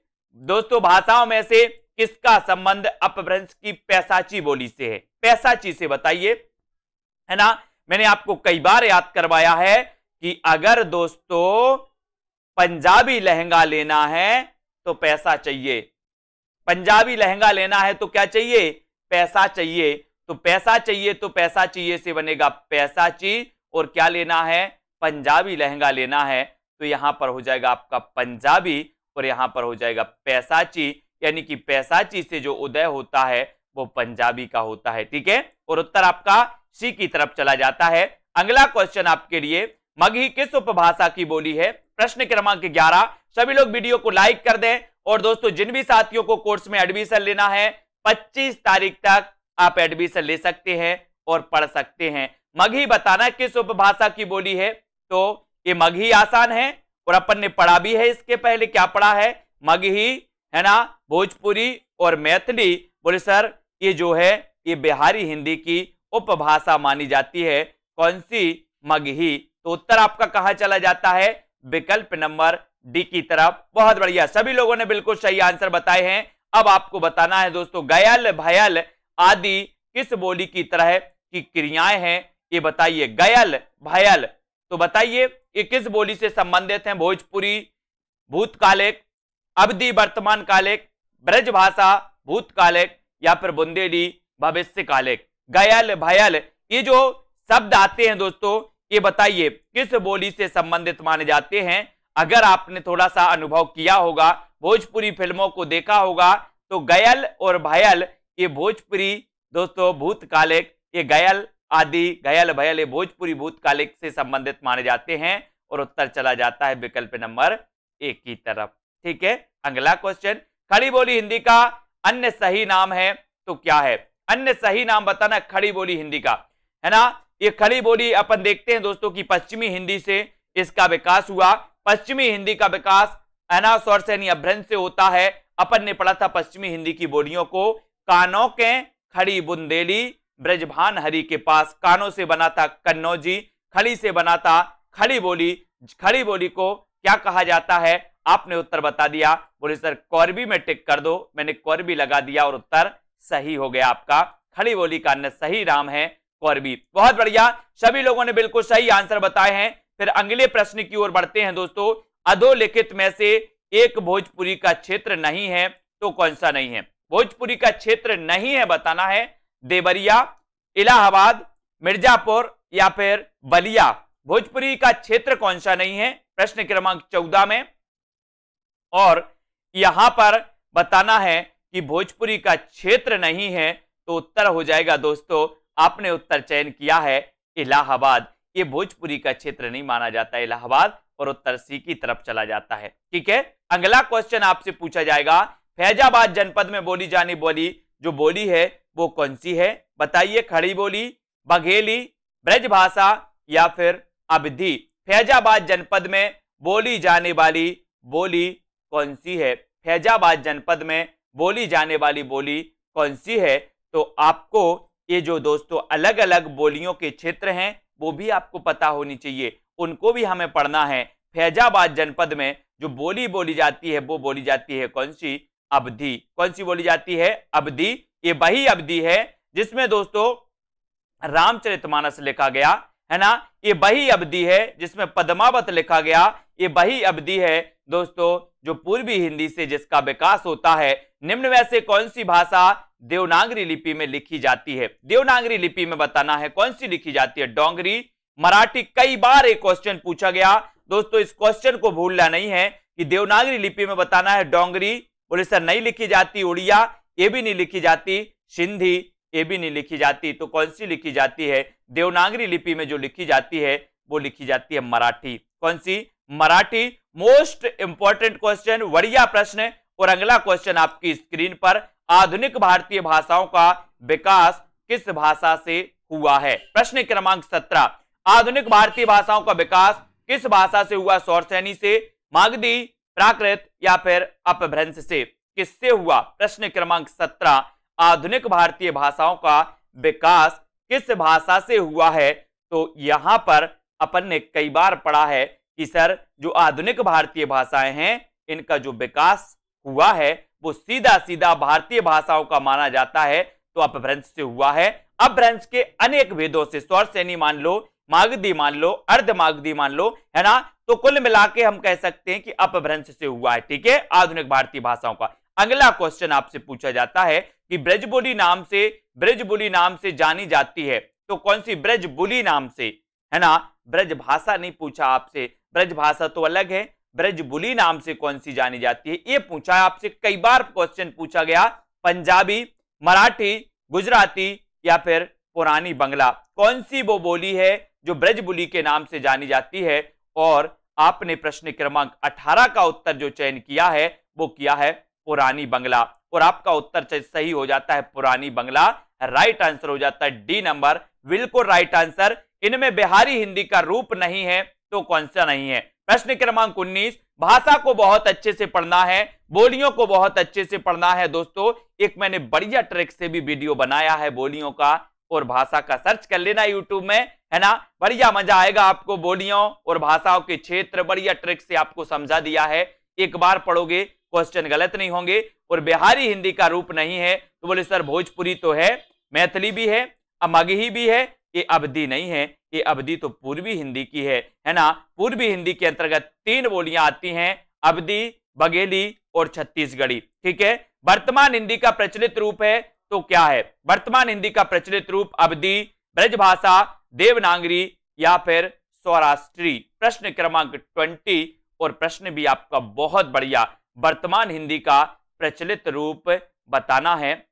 Speaker 1: दोस्तों भाषाओं में से किसका संबंध अपभ्रंश की पैसाची बोली से है? पैसाची से बताइए, है ना। मैंने आपको कई बार याद करवाया है कि अगर दोस्तों पंजाबी लहंगा लेना है तो पैसा चाहिए, पंजाबी लहंगा लेना है तो क्या चाहिए? पैसा चाहिए। तो पैसा चाहिए, तो पैसा चाहिए से बनेगा पैसाची, और क्या लेना है? पंजाबी लहंगा लेना है। तो यहां पर हो जाएगा आपका पंजाबी, और यहां पर हो जाएगा पैसाची, यानी कि पैसाची से जो उदय होता है वो पंजाबी का होता है। ठीक है, और उत्तर आपका सी की तरफ चला जाता है। अगला क्वेश्चन आपके लिए, मगही किस उपभाषा की बोली है? प्रश्न क्रमांक 11। सभी लोग वीडियो को लाइक कर दें, और दोस्तों जिन भी साथियों को कोर्स में एडमिशन लेना है 25 तारीख तक आप एडमिशन ले सकते हैं और पढ़ सकते हैं। मगही बताना किस उपभाषा की बोली है? तो ये मगही आसान है, और अपन ने पढ़ा भी है इसके पहले। क्या पढ़ा है? मगही, है ना, भोजपुरी और मैथिली। बोले सर ये जो है ये बिहारी हिंदी की उपभाषा मानी जाती है। कौन सी? मगही। तो उत्तर आपका कहां चला जाता है? विकल्प नंबर डी की तरफ। बहुत बढ़िया, सभी लोगों ने बिल्कुल सही आंसर बताए हैं। अब आपको बताना है दोस्तों, गयल, भयल आदि किस बोली की तरह की क्रियाएं हैं? ये बताइए, गयल, भयल, तो बताइए ये किस बोली से संबंधित हैं? भोजपुरी भूतकालिक, अवधी वर्तमान कालिक, ब्रजभाषा भूतकालिक, या फिर बुंदेली भविष्यकालिक? गयल, भयल ये जो शब्द आते हैं दोस्तों, ये बताइए किस बोली से संबंधित माने जाते हैं? अगर आपने थोड़ा सा अनुभव किया होगा, भोजपुरी फिल्मों को देखा होगा, तो गयल और भयल ये भोजपुरी दोस्तों भूतकालिक, ये गयल आदि, गयल भयल ये भोजपुरी भूतकालिक से संबंधित माने जाते हैं और उत्तर चला जाता है विकल्प नंबर 1 की तरफ। ठीक है, अगला क्वेश्चन, खड़ी बोली हिंदी का अन्य सही नाम है तो क्या है? अन्य सही नाम बताना खड़ी बोली हिंदी का, है ना। ये खड़ी बोली अपन देखते हैं दोस्तों की पश्चिमी हिंदी से इसका विकास हुआ। पश्चिमी हिंदी का विकास है ना स्वर से यानी अभ्रंश से होता है। अपन ने पढ़ा था पश्चिमी हिंदी की बोलियों को, कानों के खड़ी बुंदेली, ब्रजभान हरि के पास, कानों से बना था कन्नौजी, खड़ी से बना था खड़ी बोली। खड़ी बोली को क्या कहा जाता है? आपने उत्तर बता दिया, बोले सर कौरबी में टिक कर दो, मैंने कौरबी लगा दिया और उत्तर सही हो गया आपका। खड़ी बोली का अन्य सही नाम है कौरबी। बहुत बढ़िया, सभी लोगों ने बिल्कुल सही आंसर बताए हैं। फिर अगले प्रश्न की ओर बढ़ते हैं दोस्तों। अधोलिखित में से एक भोजपुरी का क्षेत्र नहीं है तो कौन सा नहीं है? भोजपुरी का क्षेत्र नहीं है बताना है, देवरिया, इलाहाबाद, मिर्जापुर या फिर बलिया। भोजपुरी का क्षेत्र कौन सा नहीं है? प्रश्न क्रमांक 14 में। और यहां पर बताना है कि भोजपुरी का क्षेत्र नहीं है तो उत्तर हो जाएगा दोस्तों, आपने उत्तर चयन किया है इलाहाबाद। ये भोजपुरी का क्षेत्र नहीं माना जाता इलाहाबाद, और उत्तर सी की तरफ चला जाता है। ठीक है, अगला क्वेश्चन आपसे पूछा जाएगा, फैजाबाद जनपद में बोली जाने वाली जो बोली है वो कौन सी है? बताइए, खड़ी बोली, बघेली, ब्रजभाषा या फिर अवधी। फैजाबाद जनपद में बोली जाने वाली बोली कौन सी है? फैजाबाद जनपद में बोली जाने वाली बोली कौन सी है? तो आपको ये जो दोस्तों अलग अलग बोलियों के क्षेत्र हैं वो भी आपको पता होनी चाहिए, उनको भी हमें पढ़ना है। फैजाबाद जनपद में जो बोली बोली जाती है वो बोली जाती है कौन सी? अवधी। कौन सी बोली जाती है? अवधी। ये वही अवधी है जिसमें दोस्तों रामचरितमानस लिखा गया, है ना। ये वही अवधी है जिसमें पद्मावत लिखा गया। ये वही अवधी है दोस्तों जो पूर्वी हिंदी से जिसका विकास होता है। निम्न में से कौन सी भाषा देवनागरी लिपि में लिखी जाती है? देवनागरी लिपि में बताना है कौन सी लिखी जाती है? डोंगरी, मराठी। कई बार एक क्वेश्चन पूछा गया दोस्तों, इस क्वेश्चन को भूलना नहीं है कि देवनागरी लिपि में बताना है डोंगरी। बोले सर नहीं लिखी जाती, उड़िया ये भी नहीं लिखी जाती, सिंधी ये भी नहीं लिखी जाती, तो कौन सी लिखी जाती है? देवनागरी लिपि में जो लिखी जाती है वो लिखी जाती है मराठी। कौन सी? मराठी। मोस्ट इंपॉर्टेंट क्वेश्चन, बढ़िया प्रश्न। और अगला क्वेश्चन आपकी स्क्रीन पर, आधुनिक भारतीय भाषाओं का विकास किस भाषा से हुआ है? प्रश्न क्रमांक 17, आधुनिक भारतीय भाषाओं का विकास किस भाषा से हुआ? सौरसेनी से, मागधी, प्राकृत या फिर अपभ्रंश से? किससे हुआ? प्रश्न क्रमांक 17, आधुनिक भारतीय भाषाओं का विकास किस भाषा से हुआ है? तो यहां पर अपन ने कई बार पढ़ा है कि सर जो आधुनिक भारतीय भाषाएं हैं इनका जो विकास हुआ है वो सीधा सीधा भारतीय भाषाओं का माना जाता है, तो अपभ्रंश से हुआ है। अपभ्रंश के अनेक भेदों से, सौरसेनी मान लो, मागधी मान लो, अर्धमागधी मान लो, है ना। तो कुल मिला के हम कह सकते हैं कि अपभ्रंश से हुआ है। ठीक है, आधुनिक भारतीय भाषाओं का। अगला क्वेश्चन आपसे पूछा जाता है कि ब्रजबोली नाम से जानी जाती है, तो कौन सी? ब्रजबोली नाम से, है ना। ब्रज भाषा नहीं पूछा आपसे, ब्रज भाषा तो अलग है, ब्रजबोली नाम से कौन सी जानी जाती है ये पूछा है आपसे। कई बार क्वेश्चन पूछा गया, पंजाबी, मराठी, गुजराती या फिर पुरानी बंगला। कौन सी वो बोली है जो ब्रजबोली के नाम से जानी जाती है? और आपने प्रश्न क्रमांक 18 का उत्तर जो चयन किया है वो किया है पुरानी बंगला, और आपका उत्तर सही हो जाता है पुरानी बंगला। राइट आंसर हो जाता है डी नंबर, बिल्कुल राइट आंसर। इनमें बिहारी हिंदी का रूप नहीं है तो कौन सा नहीं है? प्रश्न क्रमांक 19, भाषा को बहुत अच्छे से पढ़ना है, बोलियों को बहुत अच्छे से पढ़ना है दोस्तों। एक मैंने बढ़िया ट्रिक से भी वीडियो बनाया है बोलियों का और भाषा का, सर्च कर लेना यूट्यूब में, है ना। बढ़िया मजा आएगा आपको, बोलियों और भाषाओं के क्षेत्र बढ़िया ट्रिक से आपको समझा दिया है। एक बार पढ़ोगे क्वेश्चन गलत नहीं होंगे। और बिहारी हिंदी का रूप नहीं है तो बोले सर भोजपुरी तो है, मैथिली भी है, मगही भी है, ये अवधी नहीं है, ये अवधी तो पूर्वी हिंदी की है ना। पूर्वी हिंदी के अंतर्गत 3 बोलियां आती हैं, अवधी, बघेली और छत्तीसगढ़ी। ठीक है, वर्तमान हिंदी का प्रचलित रूप है तो क्या है? वर्तमान हिंदी का प्रचलित रूप अवधी, ब्रजभाषा, देवनागरी या फिर सौराष्ट्री। प्रश्न क्रमांक 20 और प्रश्न भी आपका बहुत बढ़िया, वर्तमान हिंदी का प्रचलित रूप बताना है।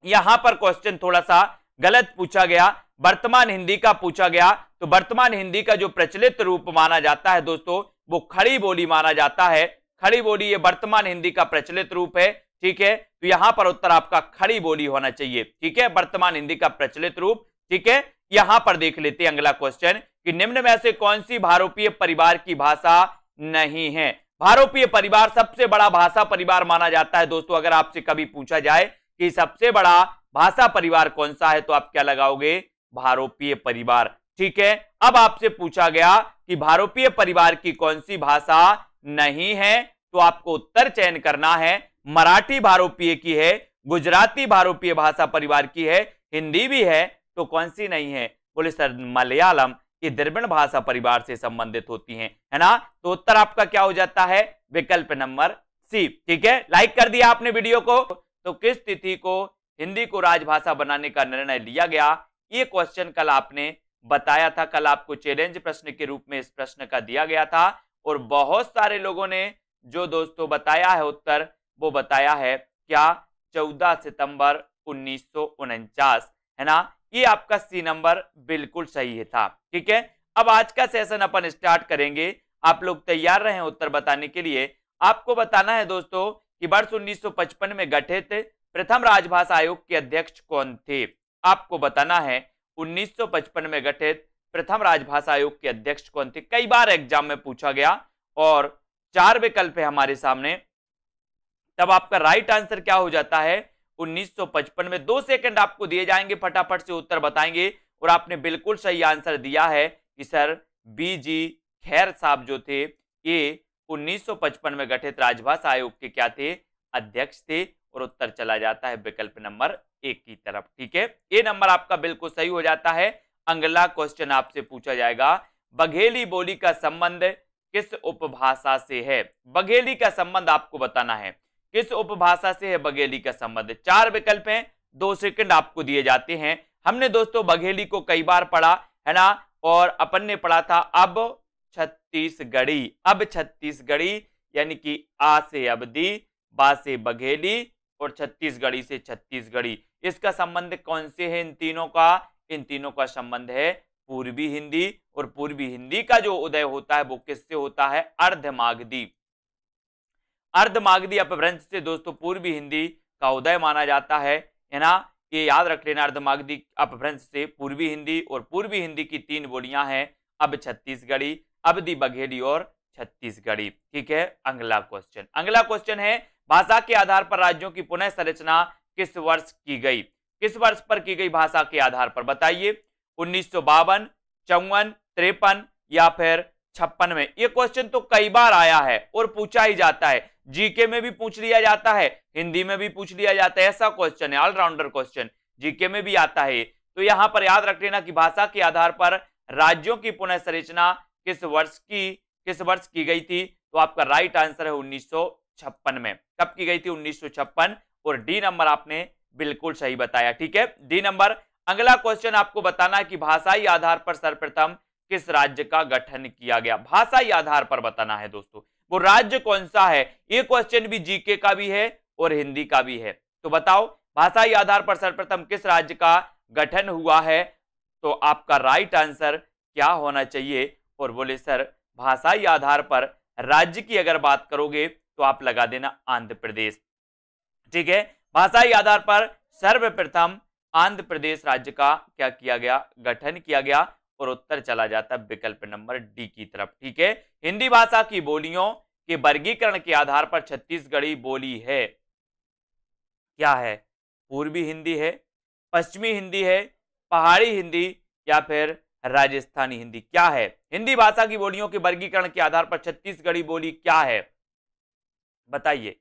Speaker 1: यहां पर क्वेश्चन थोड़ा सा गलत पूछा गया, वर्तमान हिंदी का पूछा गया, तो वर्तमान हिंदी का जो प्रचलित रूप माना जाता है दोस्तों वो खड़ी बोली माना जाता है। खड़ी बोली ये वर्तमान हिंदी का प्रचलित रूप है, ठीक है। तो यहां पर उत्तर आपका खड़ी बोली होना चाहिए, ठीक है, वर्तमान हिंदी का प्रचलित रूप, ठीक है। यहां पर देख लेते हैं अगला क्वेश्चन कि निम्न में से कौन सी भारोपीय परिवार की भाषा नहीं है। भारोपीय परिवार सबसे बड़ा भाषा परिवार माना जाता है दोस्तों। अगर आपसे कभी पूछा जाए कि सबसे बड़ा भाषा परिवार कौन सा है तो आप क्या लगाओगे, भारोपीय परिवार, ठीक है। अब आपसे पूछा गया कि भारोपीय परिवार की कौन सी भाषा नहीं है, तो आपको उत्तर चयन करना है। मराठी भारोपीय की है, गुजराती भारोपीय भाषा परिवार की है, हिंदी भी है, तो कौन सी नहीं है, बोले सर मलयालम, ये द्रविड़ भाषा परिवार से संबंधित होती हैं, है ना। तो उत्तर आपका क्या हो जाता है, विकल्प नंबर सी, ठीक है। लाइक कर दिया आपने वीडियो को। तो किस तिथि को हिंदी को राजभाषा बनाने का निर्णय लिया गया, ये क्वेश्चन कल आपने बताया था, कल आपको चैलेंज प्रश्न के रूप में इस प्रश्न का दिया गया था और बहुत सारे लोगों ने जो दोस्तों बताया है उत्तर, वो बताया है क्या, 14 सितंबर 1949, है ना। ये आपका सी नंबर बिल्कुल सही है था, ठीक है। अब आज का सेशन अपन स्टार्ट करेंगे, आप लोग तैयार रहे उत्तर बताने के लिए। आपको बताना है दोस्तों कि वर्ष 1955 में गठित प्रथम राजभाषा आयोग के अध्यक्ष कौन थे। आपको बताना है 1955 में गठित प्रथम राजभाषा आयोग के अध्यक्ष कौन थे। कई बार एग्जाम में पूछा गया और 4 विकल्प है हमारे सामने, तब आपका राइट आंसर क्या हो जाता है, 1955 में। 2 सेकंड आपको दिए जाएंगे, फटाफट से उत्तर बताएंगे। और आपने बिल्कुल सही आंसर दिया है कि सर बीजी खैर साहब जो थे ये 1955 में गठित राजभाषा आयोग के क्या थे, अध्यक्ष थे। और उत्तर चला जाता है विकल्प नंबर 1 की तरफ, ठीक है। ये नंबर आपका बिल्कुल सही हो जाता है। अगला क्वेश्चन आपसे पूछा जाएगा, बघेली बोली का संबंध किस उपभाषा से है। बघेली का संबंध आपको बताना है, किस उपभाषा से है बघेली का संबंध। 4 विकल्प हैं, 2 सेकंड आपको दिए जाते हैं। हमने दोस्तों बघेली को कई बार पढ़ा है ना, और अपन ने पढ़ा था अब छत्तीसगढ़ी। अब छत्तीसगढ़ी यानी कि आ से अवधी, बा से बघेली और छत्तीसगढ़ी से छत्तीसगढ़ी। इसका संबंध कौन से है इन तीनों का, इन तीनों का संबंध है पूर्वी हिंदी। और पूर्वी हिंदी का जो उदय होता है वो किससे होता है, अर्धमागधी। अर्धमागधी अपभ्रंश से दोस्तों पूर्वी हिंदी का उदय माना जाता है ना। ये याद रख लेना, अर्धमागधी अपभ्रंश से पूर्वी हिंदी। और पूर्वी हिंदी की 3 बोलियां हैं, अब छत्तीसगढ़ी, अवधी बघेली और छत्तीसगढ़ी, ठीक है। अगला क्वेश्चन है, भाषा के आधार पर राज्यों की पुनः संरचना किस वर्ष की गई। किस वर्ष पर की गई भाषा के आधार पर, बताइए। 1952, 54, 53 या फिर 56 में। ये क्वेश्चन तो कई बार आया है और पूछा ही जाता है, जीके में भी पूछ लिया जाता है, हिंदी में भी पूछ लिया जाता है। ऐसा क्वेश्चन है, ऑलराउंडर क्वेश्चन, जीके में भी आता है। तो यहां पर याद रख लेना कि भाषा के आधार पर राज्यों की पुनः संरचना किस वर्ष की गई थी। तो आपका राइट आंसर है 1956 में। कब की गई थी, 1956। और डी नंबर आपने बिल्कुल सही बताया, ठीक है, डी नंबर। अगला क्वेश्चन आपको बताना है कि भाषाई आधार पर सर्वप्रथम किस राज्य का गठन किया गया। भाषाई आधार पर बताना है दोस्तों, वो राज्य कौन सा है। ये क्वेश्चन भी जीके का भी है और हिंदी का भी है। तो बताओ भाषाई आधार पर सर्वप्रथम किस राज्य का गठन हुआ है। तो आपका राइट आंसर क्या होना चाहिए, और बोले सर भाषाई आधार पर राज्य की अगर बात करोगे तो आप लगा देना आंध्र प्रदेश, ठीक है। भाषाई आधार पर सर्वप्रथम आंध्र प्रदेश राज्य का क्या किया गया, गठन किया गया। और उत्तर चला जाता है विकल्प नंबर डी की तरफ, ठीक है। हिंदी भाषा की बोलियों के वर्गीकरण के आधार पर छत्तीसगढ़ी बोली है, क्या है, पूर्वी हिंदी है, पश्चिमी हिंदी है, पहाड़ी हिंदी या फिर राजस्थानी हिंदी, क्या है। हिंदी भाषा की बोलियों के वर्गीकरण के आधार पर छत्तीसगढ़ी बोली क्या है, बताइए।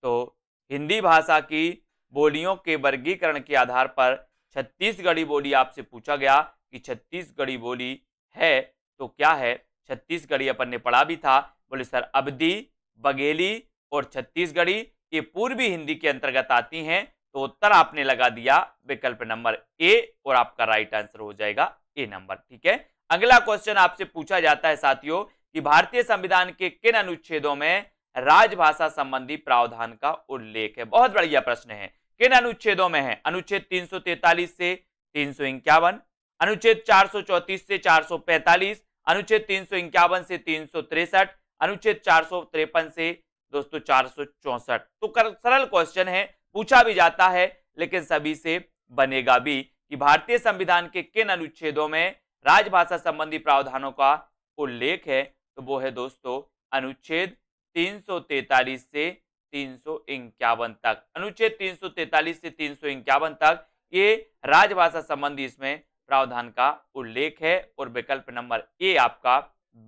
Speaker 1: तो हिंदी भाषा की बोलियों के वर्गीकरण के आधार पर छत्तीसगढ़ी बोली आपसे पूछा गया कि छत्तीसगढ़ी बोली है तो क्या है। छत्तीसगढ़ी अपन ने पढ़ा भी था, बोले सर अवधी, बघेली और छत्तीसगढ़ी ये पूर्वी हिंदी के अंतर्गत आती हैं। तो उत्तर आपने लगा दिया विकल्प नंबर ए और आपका राइट आंसर हो जाएगा ए नंबर, ठीक है। अगला क्वेश्चन आपसे पूछा जाता है साथियों कि भारतीय संविधान के किन अनुच्छेदों में राजभाषा संबंधी प्रावधान का उल्लेख है। बहुत बढ़िया प्रश्न है। किन अनुच्छेदों में है? अनुच्छेद 343 से 351, अनुच्छेद 434 से 445, अनुच्छेद 351 से 363, अनुच्छेद 453 से दोस्तों 464। तो सरल क्वेश्चन है, पूछा भी जाता है लेकिन सभी से बनेगा भी कि भारतीय संविधान के किन अनुच्छेदों में राजभाषा संबंधी प्रावधानों का उल्लेख है। तो वो है दोस्तों अनुच्छेद 343 से 351 तक। अनुच्छेद 343 से 351 तक ये राजभाषा संबंधी इसमें प्रावधान का उल्लेख है और विकल्प नंबर ए आपका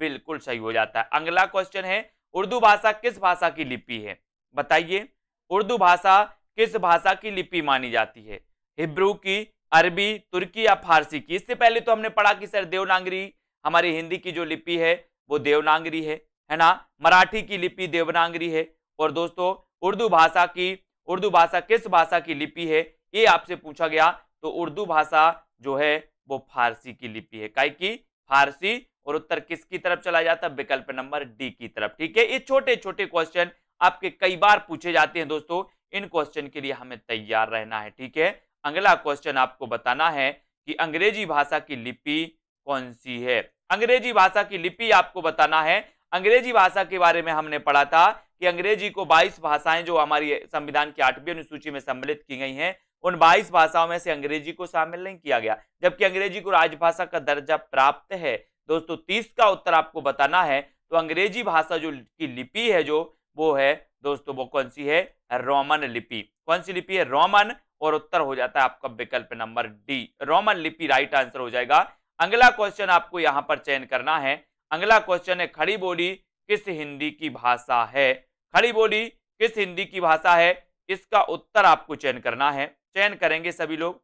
Speaker 1: बिल्कुल सही हो जाता है। अगला क्वेश्चन है, उर्दू भाषा किस भाषा की लिपि है? बताइए, उर्दू भाषा किस भाषा की लिपि मानी जाती है? हिब्रू की, अरबी, तुर्की या फारसी की? इससे पहले तो हमने पढ़ा कि सर देवनागरी, हमारी हिंदी की जो लिपि है वो देवनागरी है ना। मराठी की लिपि देवनागरी है। और दोस्तों उर्दू भाषा किस भाषा की लिपि है ये आपसे पूछा गया, तो उर्दू भाषा जो है वो फारसी की लिपि है। काहे की? फारसी। और उत्तर किसकी तरफ चला जाता है? विकल्प नंबर डी की तरफ। ठीक है, ये छोटे छोटे क्वेश्चन आपके कई बार पूछे जाते हैं दोस्तों, इन क्वेश्चन के लिए हमें तैयार रहना है। ठीक है, अगला क्वेश्चन आपको बताना है कि अंग्रेजी भाषा की लिपि कौन सी है। अंग्रेजी भाषा की लिपि आपको बताना है। अंग्रेजी भाषा के बारे में हमने पढ़ा था कि अंग्रेजी को 22 भाषाएं जो हमारी संविधान की 8वीं अनुसूची में सम्मिलित की गई हैं, उन 22 भाषाओं में से अंग्रेजी को शामिल नहीं किया गया, जबकि अंग्रेजी को राजभाषा का दर्जा प्राप्त है। दोस्तों 30 का उत्तर आपको बताना है। तो अंग्रेजी भाषा जो की लिपि है जो वो है दोस्तों, वो कौन सी है? रोमन लिपि। कौन सी लिपि है? रोमन। और उत्तर हो जाता है आपका विकल्प नंबर डी, रोमन लिपि राइट आंसर हो जाएगा। अगला क्वेश्चन आपको यहां पर चयन करना है। अगला क्वेश्चन है, खड़ी बोली किस हिंदी की भाषा है? खड़ी बोली किस हिंदी की भाषा है? इसका उत्तर आपको चयन करना है। चयन करेंगे सभी लोग,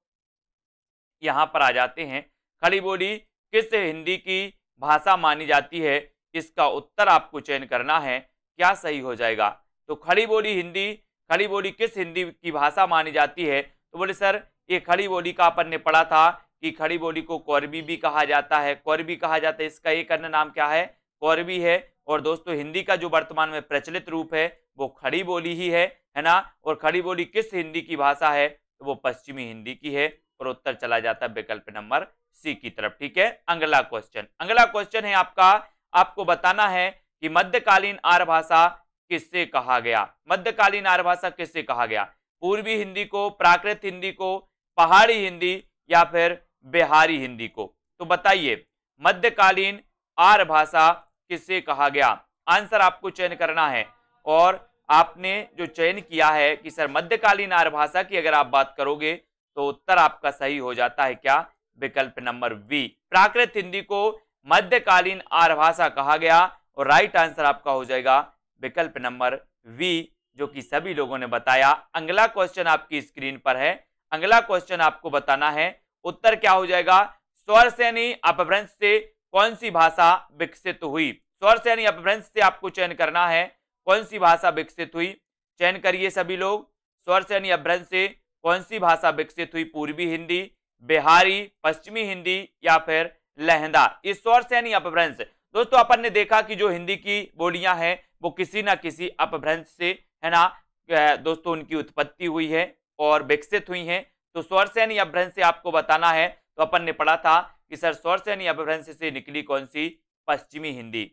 Speaker 1: यहां पर आ जाते हैं। खड़ी बोली किस हिंदी की भाषा मानी जाती है? इसका उत्तर आपको चयन करना है। क्या सही हो जाएगा? तो खड़ी बोली किस हिंदी की भाषा मानी जाती है? तो बोले सर ये खड़ी बोली का अपन ने पढ़ा था कि खड़ी बोली को कोरबी भी कहा जाता है, कोरबी कहा जाता है। इसका एक अन्य नाम क्या है? कोरबी है। और दोस्तों हिंदी का जो वर्तमान में प्रचलित रूप है वो खड़ी बोली ही है ना। और खड़ी बोली किस हिंदी की भाषा है? तो वो पश्चिमी हिंदी की है। और उत्तर चला जाता है विकल्प नंबर सी की तरफ। ठीक है, अगला क्वेश्चन है आपका, आपको बताना है कि मध्यकालीन आर्य भाषा किससे कहा गया? मध्यकालीन आर्य भाषा किससे कहा गया? पूर्वी हिंदी को, प्राकृत हिंदी को, पहाड़ी हिंदी या फिर बिहारी हिंदी को? तो बताइए मध्यकालीन आर्य भाषा किससे कहा गया? आंसर आपको चयन करना है। और आपने जो चयन किया है कि सर मध्यकालीन आर्य भाषा की अगर आप बात करोगे तो उत्तर आपका सही हो जाता है क्या? विकल्प नंबर बी, प्राकृत हिंदी को मध्यकालीन आर्य भाषा कहा गया। और राइट आंसर आपका हो जाएगा विकल्प नंबर वी, जो कि सभी लोगों ने बताया। अगला क्वेश्चन आपकी स्क्रीन पर है। अगला क्वेश्चन आपको बताना है, उत्तर क्या हो जाएगा? स्वर श्रेणी अपभ्रंश से कौन सी भाषा विकसित हुई? स्वर श्रेणी अपभ्रंश से आपको चयन करना है, कौन सी भाषा विकसित हुई? चयन करिए सभी लोग। स्वर श्रेणी अपभ्रंश से कौन सी भाषा विकसित हुई? पूर्वी हिंदी, बिहारी, पश्चिमी हिंदी या फिर लहंदा? इस स्वर श्रेणी अपभ्रंश दोस्तों अपन ने देखा कि जो हिंदी की बोलियां हैं वो किसी ना किसी अपभ्रंश से है ना दोस्तों उनकी उत्पत्ति हुई है और विकसित हुई हैं। तो स्वर श्रेणी अपभ्रंश से आपको बताना है। तो अपन ने पढ़ा था कि सर स्वर श्रेणी अपभ्रंश से निकली कौन सी? पश्चिमी हिंदी।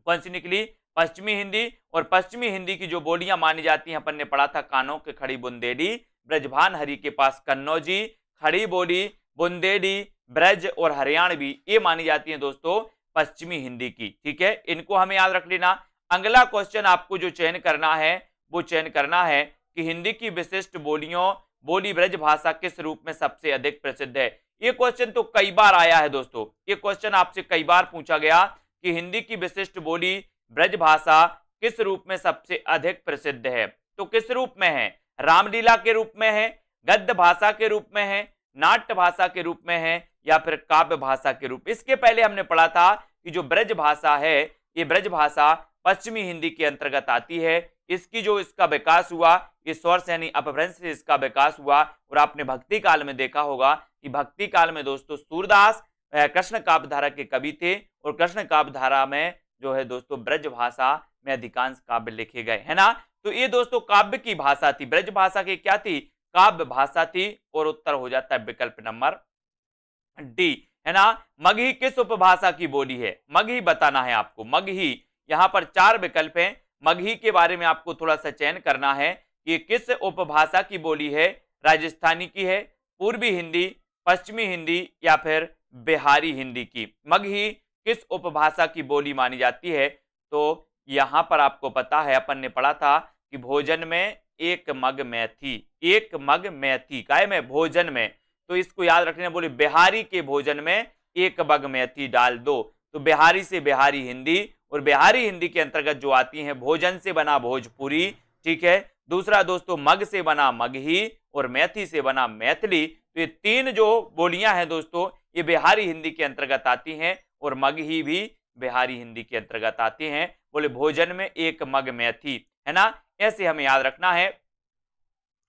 Speaker 1: कौन सी निकली? पश्चिमी हिंदी। और पश्चिमी हिंदी की जो बोलियां मानी जाती हैं अपन ने पढ़ा था, कानों के खड़ी बुंदेली, ब्रजभान हरि के पास कन्नौजी, खड़ी बोली, बुंदेली, ब्रज और हरियाणवी, ये मानी जाती हैं दोस्तों पश्चिमी हिंदी की। ठीक है, इनको हमें याद रख लेना। अगला क्वेश्चन आपको जो चयन करना है वो चयन करना है कि हिंदी की विशिष्ट बोली ब्रज भाषा किस रूप में सबसे अधिक प्रसिद्ध है? ये क्वेश्चन तो कई बार आया है दोस्तों, ये क्वेश्चन आपसे कई बार पूछा गया कि हिंदी की विशिष्ट बोली ब्रज भाषा किस रूप में सबसे अधिक प्रसिद्ध है? तो किस रूप में है? रामलीला के रूप में है, गद्य भाषा के रूप में है, नाट्य भाषा के रूप में है या फिर काव्य भाषा के रूप? इसके पहले हमने पढ़ा था कि जो ब्रज भाषा है ये ब्रज भाषा पश्चिमी हिंदी के अंतर्गत आती है। इसका विकास हुआ, इस स्वर श्रेणी अपभ्रंश से इसका विकास हुआ। और आपने भक्ति काल में देखा होगा कि भक्ति काल में दोस्तों सूरदास कृष्ण काव्य धारा के कवि थे और कृष्ण काव्य धारा में जो है दोस्तों ब्रज भाषा में अधिकांश काव्य लिखे गए, है ना। तो ये दोस्तों काव्य की भाषा थी, ब्रज भाषा की क्या थी, काव्य भाषा थी। और उत्तर हो जाता है विकल्प नंबर डी, है ना। मगही किस उपभाषा की बोली है, मगही बताना है आपको, मगही। यहां पर 4 विकल्प हैं, मगही के बारे में आपको थोड़ा सा चयन करना है कि किस उपभाषा की बोली है, राजस्थानी की है, पूर्वी हिंदी, पश्चिमी हिंदी या फिर बिहारी हिंदी की। मगही किस उपभाषा की बोली मानी जाती है, तो यहां पर आपको पता है, अपन ने पढ़ा था कि भोजन में एक मग मैथी, एक मग मैथी काय में, भोजन में। तो इसको याद रखने, बोले बिहारी के भोजन में एक मग मैथी डाल दो। तो बिहारी से बिहारी हिंदी, और बिहारी हिंदी के अंतर्गत जो आती है, भोजन से बना भोजपुरी, ठीक है। दूसरा दोस्तों मग से बना मगही और मैथी से बना मैथिली। तो ये 3 जो बोलियां हैं दोस्तों, ये बिहारी हिंदी के अंतर्गत आती हैं और मगही भी बिहारी हिंदी के अंतर्गत आती हैं। बोले भोजन में एक मग मैथी, है ना, ऐसे हमें याद रखना है।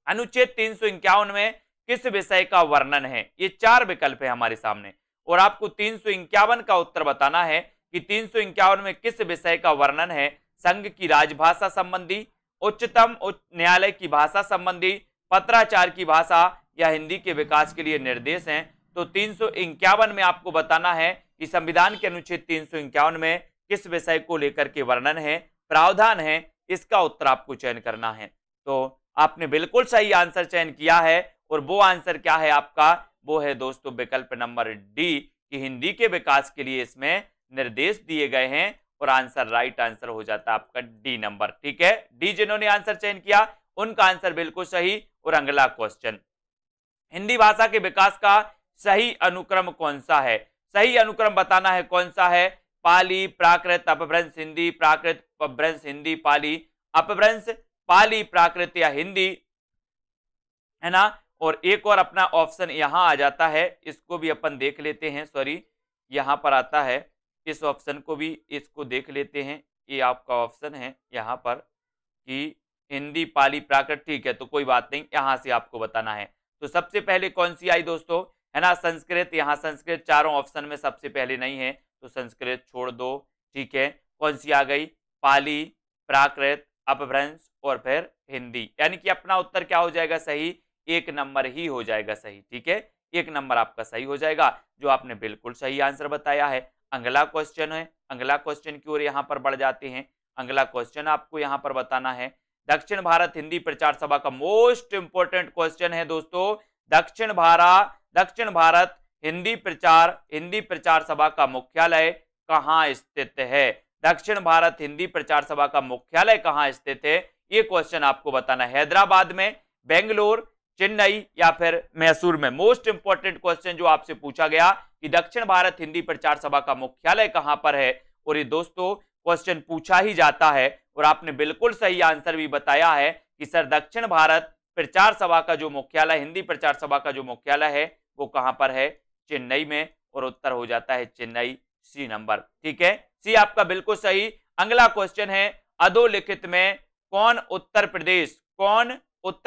Speaker 1: अनुच्छेद 351 में किस विषय का वर्णन है, ये 4 विकल्प है हमारे सामने, और आपको 351 का उत्तर बताना है कि 351 में किस विषय का वर्णन है। संघ की राजभाषा संबंधी, उच्चतम न्यायालय की भाषा संबंधी, पत्राचार की भाषा या हिंदी के विकास के लिए निर्देश हैं। तो 351 में आपको बताना है कि संविधान के अनुच्छेद 351 में किस विषय को लेकर के वर्णन है, प्रावधान है, इसका उत्तर आपको चयन करना है। तो आपने बिल्कुल सही आंसर चयन किया है, और वो आंसर क्या है आपका, वो है दोस्तों विकल्प नंबर डी कि हिंदी के विकास के लिए इसमें निर्देश दिए गए हैं, और आंसर राइट आंसर हो जाता है आपका डी नंबर, ठीक है। डी जिन्होंने आंसर चयन किया उनका आंसर बिल्कुल सही। और अगला क्वेश्चन, हिंदी भाषा के विकास का सही अनुक्रम कौन सा है, सही अनुक्रम बताना है कौन सा है। पाली, प्राकृत, अपभ्रंश हिंदी, प्राकृत, अपभ्रंश हिंदी, पाली, अपभ्रंश, पाली, प्राकृत या हिंदी, है ना। और एक और अपना ऑप्शन यहां आ जाता है, इसको भी अपन देख लेते हैं, सॉरी यहां पर आता है, इस ऑप्शन को भी इसको देख लेते हैं। ये आपका ऑप्शन है यहां पर कि हिंदी, पाली, प्राकृत, ठीक है, तो कोई बात नहीं, यहां से आपको बताना है। तो सबसे पहले कौन सी आई दोस्तों, है ना, संस्कृत। यहाँ संस्कृत चारों ऑप्शन में सबसे पहले नहीं है, तो संस्कृत छोड़ दो, ठीक है। कौन सी आ गई, पाली, प्राकृत, अपभ्रंश और फिर हिंदी, यानी कि अपना उत्तर क्या हो जाएगा सही, 1 नंबर ही हो जाएगा सही, ठीक है। 1 नंबर आपका सही हो जाएगा, जो आपने बिल्कुल सही आंसर बताया है। अगला क्वेश्चन है, अगला क्वेश्चन की ओर यहाँ पर बढ़ जाते हैं। अगला क्वेश्चन आपको यहाँ पर बताना है, दक्षिण भारत हिंदी प्रचार सभा का मोस्ट इंपोर्टेंट क्वेश्चन है दोस्तों। दक्षिण भारत हिंदी प्रचार सभा का मुख्यालय कहाँ स्थित है, दक्षिण भारत हिंदी प्रचार सभा का मुख्यालय कहाँ स्थित है, ये क्वेश्चन आपको बताना है। हैदराबाद में, बेंगलोर, चेन्नई या फिर मैसूर में। मोस्ट इंपोर्टेंट क्वेश्चन जो आपसे पूछा गया कि दक्षिण भारत हिंदी प्रचार सभा का मुख्यालय कहां पर है, और ये दोस्तों क्वेश्चन पूछा ही जाता है, और आपने बिल्कुल सही आंसर भी बताया है कि सर दक्षिण भारत प्रचार सभा का जो मुख्यालय, हिंदी प्रचार सभा का जो मुख्यालय है वो कहां पर है, चेन्नई में, और उत्तर हो जाता है चेन्नई, सी नंबर, ठीक है, सी आपका बिल्कुल सही। अगला क्वेश्चन है, अधोलिखित में कौन उत्तर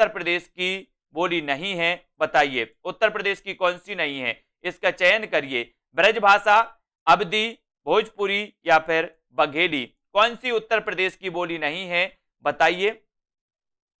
Speaker 1: प्रदेश की बोली नहीं है, बताइए उत्तर प्रदेश की कौन सी नहीं है, इसका चयन करिए। ब्रजभाषा, अवधी, भोजपुरी या फिर बघेली, कौन सी उत्तर प्रदेश की बोली नहीं है, बताइए।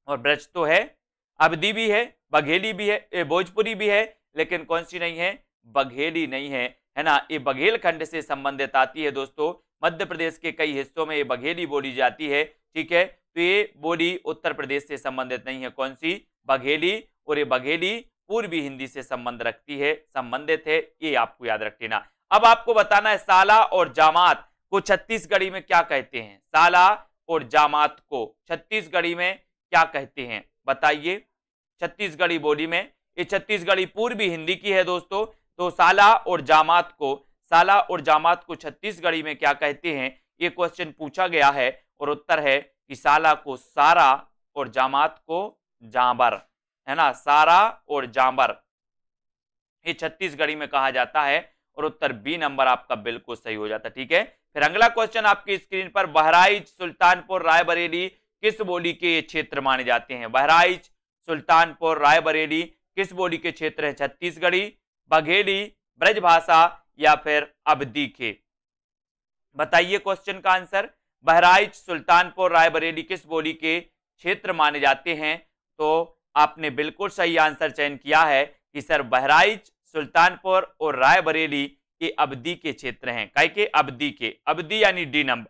Speaker 1: और ब्रज तो है, अवधी भी है, बघेली भी है, भोजपुरी भी है, लेकिन कौन सी नहीं है, बघेली नहीं है, है ना। ये बघेल खंड से संबंधित आती है दोस्तों, मध्य प्रदेश के कई हिस्सों में ये बघेली बोली जाती है, ठीक है। तो ये बोली उत्तर प्रदेश से संबंधित नहीं है, कौन सी, बघेली, और ये बघेली पूर्वी हिंदी से संबंधित है, ये आपको याद रख लेना। अब आपको बताना है साला और जामात को छत्तीसगढ़ी में क्या कहते हैं, साला और जामात को छत्तीसगढ़ी में क्या कहते हैं, बताइए। छत्तीसगढ़ी बोली में, ये छत्तीसगढ़ी पूर्वी हिंदी की है दोस्तों, तो साला और जामात को छत्तीसगढ़ी में क्या कहते हैं, ये क्वेश्चन पूछा गया है, और उत्तर है कि साला को सारा और जामात को जांबर, है ना, सारा और जांबर, ये छत्तीसगढ़ी में कहा जाता है, और उत्तर बी नंबर आपका बिल्कुल सही हो जाता है, ठीक है। फिर अगला क्वेश्चन आपकी स्क्रीन पर, बहराइच, सुल्तानपुर, रायबरेली किस बोली के क्षेत्र माने जाते हैं, बहराइच, सुल्तानपुर, रायबरेली किस बोली के क्षेत्र है, छत्तीसगढ़ी, बघेली, ब्रजभाषा या फिर अवधि के? बताइए क्वेश्चन का आंसर। बहराइच, सुल्तानपुर, रायबरेली किस बोली के क्षेत्र माने जाते हैं? तो आपने बिल्कुल सही आंसर चयन किया है कि सर बहराइच, सुल्तानपुर और रायबरेली ये अवधि के क्षेत्र हैं। काय के? अवधि के। अवधि यानी डी नंबर,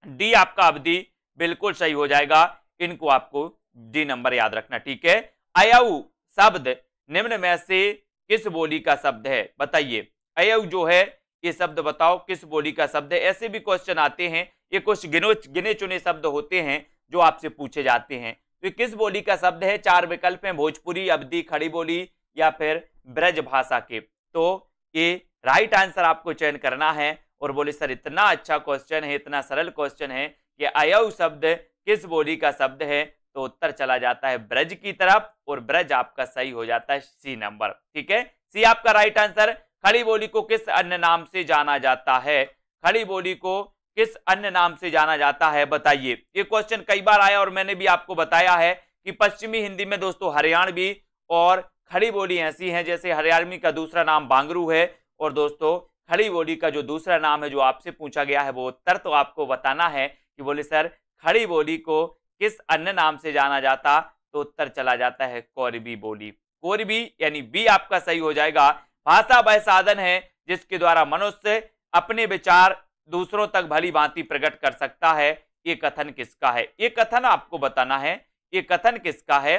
Speaker 1: डी आपका अवधि बिल्कुल सही हो जाएगा। इनको आपको डी नंबर याद रखना, ठीक है। अयऊ शब्द निम्न में से किस बोली का शब्द है? बताइए अयऊ जो है ये शब्द बताओ किस बोली का शब्द है। ऐसे भी क्वेश्चन आते हैं, ये कुछ गिने चुने शब्द होते हैं जो आपसे पूछे जाते हैं। तो किस बोली का शब्द है? 4 विकल्प हैं, भोजपुरी, अवधि, खड़ी बोली या फिर ब्रज भाषा के। तो ये राइट आंसर आपको चयन करना है। और बोले सर इतना अच्छा क्वेश्चन है, इतना सरल क्वेश्चन है कि अयऊ शब्द किस बोली का शब्द है, तो उत्तर चला जाता है ब्रज की तरफ और ब्रज आपका सही हो जाता है सी नंबर, ठीक है। सी आपका राइट आंसर। खड़ी बोली को किस अन्य नाम से जाना जाता है? खड़ी बोली को किस अन्य नाम से जाना जाता है? बताइए। ये क्वेश्चन कई बार आया और मैंने भी आपको बताया है कि पश्चिमी हिंदी में दोस्तों हरियाणवी और खड़ी बोली ऐसी हैं, जैसे हरियाणवी का दूसरा नाम बांगरू है और दोस्तों खड़ी बोली का जो दूसरा नाम है जो आपसे पूछा गया है वो उत्तर तो आपको बताना है कि बोले सर खड़ी बोली को किस अन्य नाम से जाना जाता, तो उत्तर चला जाता है कोरबी बोली। कोरबी यानी बी आपका सही हो जाएगा। भाषा वह साधन है जिसके द्वारा मनुष्य अपने विचार दूसरों तक भली भांति प्रकट कर सकता है। ये कथन किसका है? ये कथन आपको बताना है, ये कथन किसका है?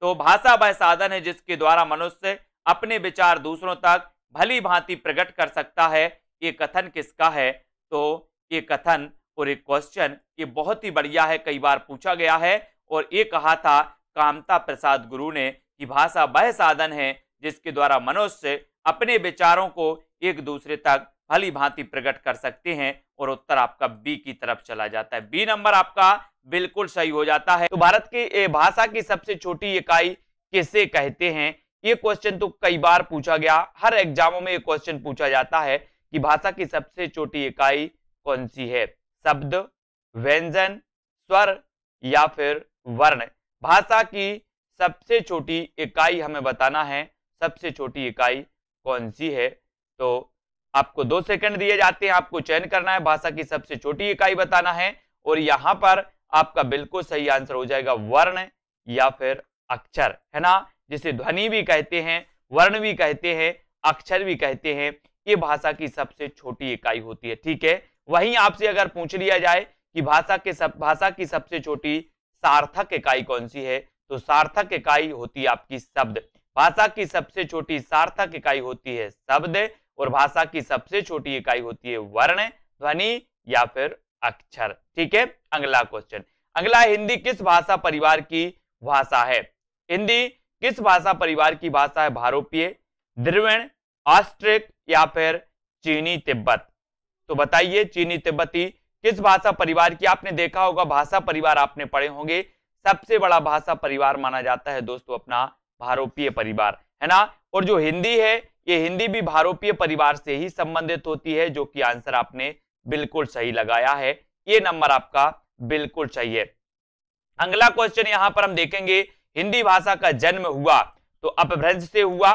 Speaker 1: तो भाषा वह साधन है जिसके द्वारा मनुष्य अपने विचार दूसरों तक भली भांति प्रकट कर सकता है। ये कथन किसका है? तो ये कथन और एक क्वेश्चन ये बहुत ही बढ़िया है, कई बार पूछा गया है और ये कहा था कामता प्रसाद गुरु ने कि भाषा वह साधन है जिसके द्वारा मनुष्य अपने विचारों को एक दूसरे तक भली भांति प्रकट कर सकते हैं। और उत्तर आपका बी की तरफ चला जाता है। बी नंबर आपका बिल्कुल सही हो जाता है। तो भारत की भाषा की सबसे छोटी इकाई किसे कहते हैं? ये क्वेश्चन तो कई बार पूछा गया, हर एग्जामों में ये क्वेश्चन पूछा जाता है कि भाषा की सबसे छोटी इकाई कौन सी है? शब्द, व्यंजन, स्वर या फिर वर्ण? भाषा की सबसे छोटी इकाई हमें बताना है, सबसे छोटी इकाई कौन सी है? तो आपको 2 सेकंड दिए जाते हैं, आपको चयन करना है, भाषा की सबसे छोटी इकाई बताना है। और यहां पर आपका बिल्कुल सही आंसर हो जाएगा वर्ण या फिर अक्षर, है ना, जिसे ध्वनि भी कहते हैं, वर्ण भी कहते हैं, अक्षर भी कहते हैं। ये भाषा की सबसे छोटी इकाई होती है, ठीक है। वहीं आपसे अगर पूछ लिया जाए कि भाषा की सबसे छोटी सार्थक इकाई कौन सी है, तो सार्थक इकाई होती है आपकी शब्द। भाषा की सबसे छोटी सार्थक इकाई होती है शब्द और भाषा की सबसे छोटी इकाई होती है वर्ण, ध्वनि या फिर अक्षर, ठीक है। अगला क्वेश्चन, अगला, हिंदी किस भाषा परिवार की भाषा है? हिंदी किस भाषा परिवार की भाषा है? भारोपीय, द्रविड़, ऑस्ट्रिक या फिर चीनी तिब्बत? तो बताइए चीनी तिब्बती किस भाषा परिवार की? आपने देखा होगा भाषा परिवार आपने पढ़े होंगे, सबसे बड़ा भाषा परिवार माना जाता है दोस्तों अपना भारोपीय परिवार, है ना। और जो हिंदी है ये हिंदी भी भारोपीय परिवार से ही संबंधित होती है, जो कि आंसर आपने बिल्कुल सही लगाया है। ये नंबर आपका बिल्कुल सही है। अगला क्वेश्चन यहां पर हम देखेंगे, हिंदी भाषा का जन्म हुआ तो अपभ्रंश से हुआ,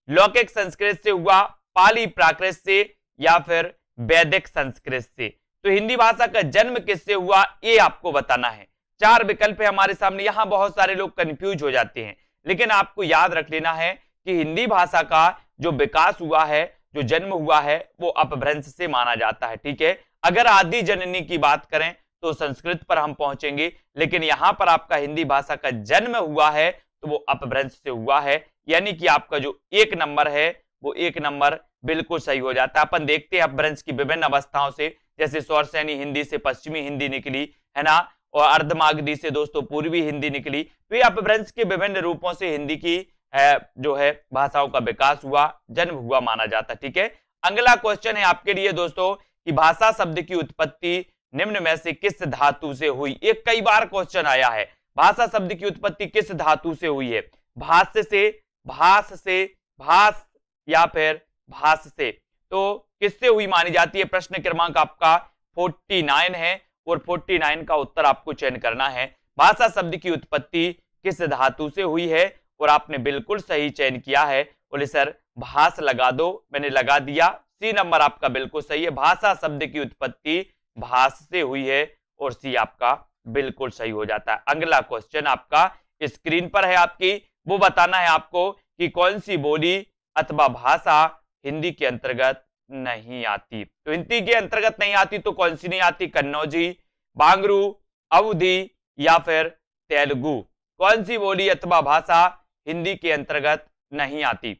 Speaker 1: लौकिक संस्कृत से हुआ, पाली प्राकृत से या फिर वैदिक संस्कृत से? तो हिंदी भाषा का जन्म किससे हुआ ये आपको बताना है। 4 विकल्प है हमारे सामने। यहां बहुत सारे लोग कंफ्यूज हो जाते हैं, लेकिन आपको याद रख लेना है कि हिंदी भाषा का जो विकास हुआ है, जो जन्म हुआ है, वो अपभ्रंश से माना जाता है, ठीक है। अगर आदि जननी की बात करें तो संस्कृत पर हम पहुंचेंगे, लेकिन यहां पर आपका हिंदी भाषा का जन्म हुआ है तो वो अपभ्रंश से हुआ है, यानी कि आपका जो 1 नंबर है वो 1 नंबर बिल्कुल सही हो जाता है। अपन देखते हैं अपभ्रंश की विभिन्न अवस्थाओं से, जैसे सौरसेनी हिंदी से पश्चिमी हिंदी निकली, है ना, और अर्धमागधी से दोस्तों पूर्वी हिंदी निकली। तो ये अपभ्रंश के विभिन्न रूपों से हिंदी की जो है भाषाओं का विकास हुआ, जन्म हुआ माना जाता है, ठीक है। अगला क्वेश्चन है आपके लिए दोस्तों कि भाषा शब्द की उत्पत्ति निम्न में से किस धातु से हुई? एक कई बार क्वेश्चन आया है, भाषा शब्द की उत्पत्ति किस धातु से हुई है? भाष्य से, भास से, भास या फिर भास से? तो किससे हुई मानी जाती है? प्रश्न क्रमांक आपका 49 है और 49 का उत्तर आपको चयन करना है। भाषा शब्द की उत्पत्ति किस धातु से हुई है? और आपने बिल्कुल सही चयन किया है, बोले सर भास लगा दो, मैंने लगा दिया। सी नंबर आपका बिल्कुल सही है, भाषा शब्द की उत्पत्ति भास से हुई है और सी आपका बिल्कुल सही हो जाता है। अगला क्वेश्चन आपका स्क्रीन पर है आपकी, वो बताना है आपको कि कौन सी बोली अथवा भाषा हिंदी के अंतर्गत नहीं आती। तो हिंदी के अंतर्गत नहीं आती तो कौन सी नहीं आती? कन्नौजी, बांगरू, अवधी या फिर तेलुगु। कौन सी बोली अथवा भाषा हिंदी के अंतर्गत नहीं आती?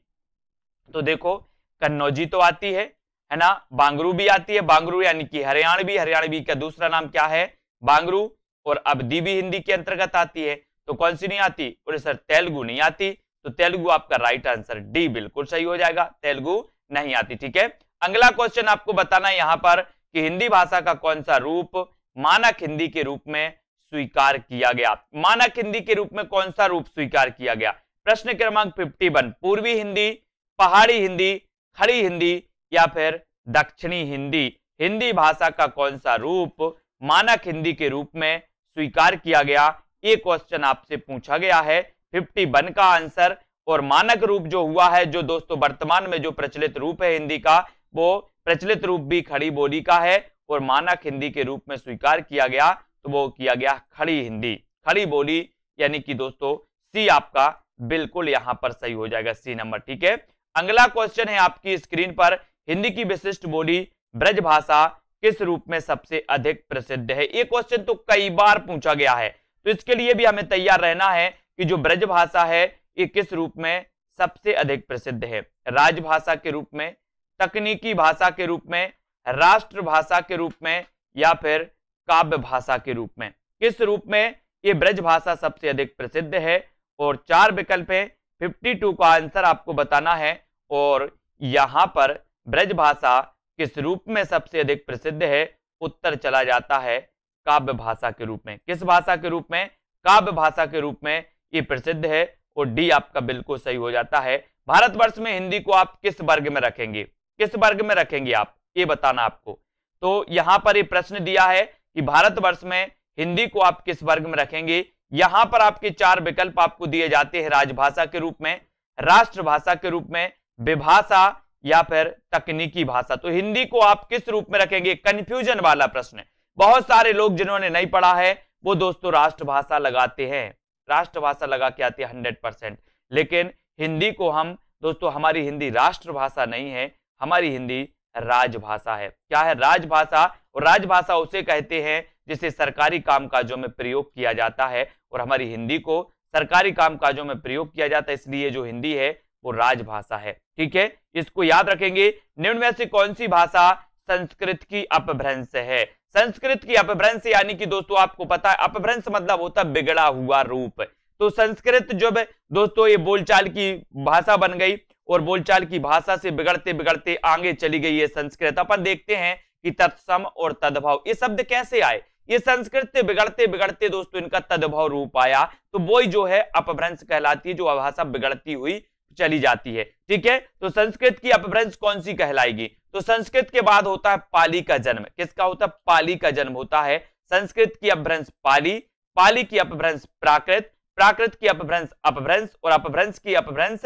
Speaker 1: तो देखो कन्नौजी तो आती है ना, बांगरू भी आती है, बांगरू यानी कि हरियाणवी, हरियाणवी का दूसरा नाम क्या है? बांगरू। और अवधी भी हिंदी के अंतर्गत आती है। तो कौन सी नहीं आती? बोले सर तेलुगु नहीं आती। तो तेलुगु आपका राइट आंसर डी बिल्कुल सही हो जाएगा, तेलुगु नहीं आती। ठीक है, अगला क्वेश्चन आपको बताना है यहां पर कि हिंदी भाषा का कौन सा रूप मानक हिंदी के रूप में स्वीकार किया गया। मानक हिंदी के रूप में कौन सा रूप स्वीकार किया गया? प्रश्न क्रमांक 51, पूर्वी हिंदी, पहाड़ी हिंदी, खड़ी हिंदी या फिर दक्षिणी हिंदी। हिंदी भाषा का कौन सा रूप मानक हिंदी के रूप में स्वीकार किया गया? ये क्वेश्चन आपसे पूछा गया है 51 का आंसर। और मानक रूप जो हुआ है, जो दोस्तों वर्तमान में जो प्रचलित रूप है हिंदी का, वो प्रचलित रूप भी खड़ी बोली का है और मानक हिंदी के रूप में स्वीकार किया गया तो वो किया गया खड़ी हिंदी, खड़ी बोली, यानी कि दोस्तों सी आपका बिल्कुल यहां पर सही हो जाएगा, सी नंबर। ठीक है, अगला क्वेश्चन है आपकी स्क्रीन पर, हिंदी की विशिष्ट बोली ब्रजभाषा किस रूप में सबसे अधिक प्रसिद्ध है? ये क्वेश्चन तो कई बार पूछा गया है, तो इसके लिए भी हमें तैयार रहना है कि जो ब्रजभाषा है ये किस रूप में सबसे अधिक प्रसिद्ध है? राजभाषा के रूप में, तकनीकी भाषा के रूप में, राष्ट्रभाषा के रूप में या फिर काव्य भाषा के रूप में? किस रूप में ये ब्रजभाषा सबसे अधिक प्रसिद्ध है? और 4 विकल्प है, 52 का आंसर आपको बताना है। और यहां पर ब्रजभाषा किस रूप में सबसे अधिक प्रसिद्ध है? उत्तर चला जाता है काव्य भाषा के रूप में। किस भाषा के रूप में? काव्य भाषा के रूप में ये प्रसिद्ध है और डी आपका बिल्कुल सही हो जाता है। भारतवर्ष में हिंदी को आप किस वर्ग में रखेंगे? किस वर्ग में रखेंगे आप, ये बताना आपको। तो यहां पर ये प्रश्न दिया है कि भारतवर्ष में हिंदी को आप किस वर्ग में रखेंगे। यहां पर आपके 4 विकल्प आपको दिए जाते हैं, राजभाषा के रूप में, राष्ट्रभाषा के रूप में, विभाषा या फिर तकनीकी भाषा। तो हिंदी को आप किस रूप में रखेंगे? कंफ्यूजन वाला प्रश्न है। बहुत सारे लोग जिन्होंने नहीं पढ़ा है वो दोस्तों राष्ट्रभाषा लगाते हैं, राष्ट्रभाषा लगा के आती है 100%। लेकिन हिंदी को हम दोस्तों, हमारी हिंदी राष्ट्रभाषा नहीं है, हमारी हिंदी राजभाषा है। क्या है? राजभाषा। और राजभाषा उसे कहते हैं जिसे सरकारी कामकाजों में प्रयोग किया जाता है, और हमारी हिंदी को सरकारी कामकाजों में प्रयोग किया जाता है, इसलिए जो हिंदी है वो राजभाषा है। ठीक है, इसको याद रखेंगे। निम्न में से कौन सी भाषा संस्कृत की अपभ्रंश है? संस्कृत की अपभ्रंश यानी कि दोस्तों आपको पता है अपभ्रंश मतलब होता है बिगड़ा हुआ रूप। तो संस्कृत जब दोस्तों ये बोलचाल की भाषा बन गई और बोलचाल की भाषा से बिगड़ते बिगड़ते आगे चली गई है संस्कृत। अपन देखते हैं कि तत्सम और तद्भव ये शब्द कैसे आए। ये संस्कृत से बिगड़ते बिगड़ते दोस्तों इनका तद्भव रूप आया, तो वो जो है अपभ्रंश कहलाती है, जो भाषा बिगड़ती हुई चली जाती है। ठीक है, तो संस्कृत की अपभ्रंश कौन सी कहलाएगी? तो संस्कृत के बाद होता है पाली का जन्म। किसका होता है? पाली का जन्म होता है। संस्कृत की अपभ्रंश पाली, पाली की अपभ्रंश प्राकृत, प्राकृत की अपभ्रंश अपभ्रंश और अपभ्रंश की अपभ्रंश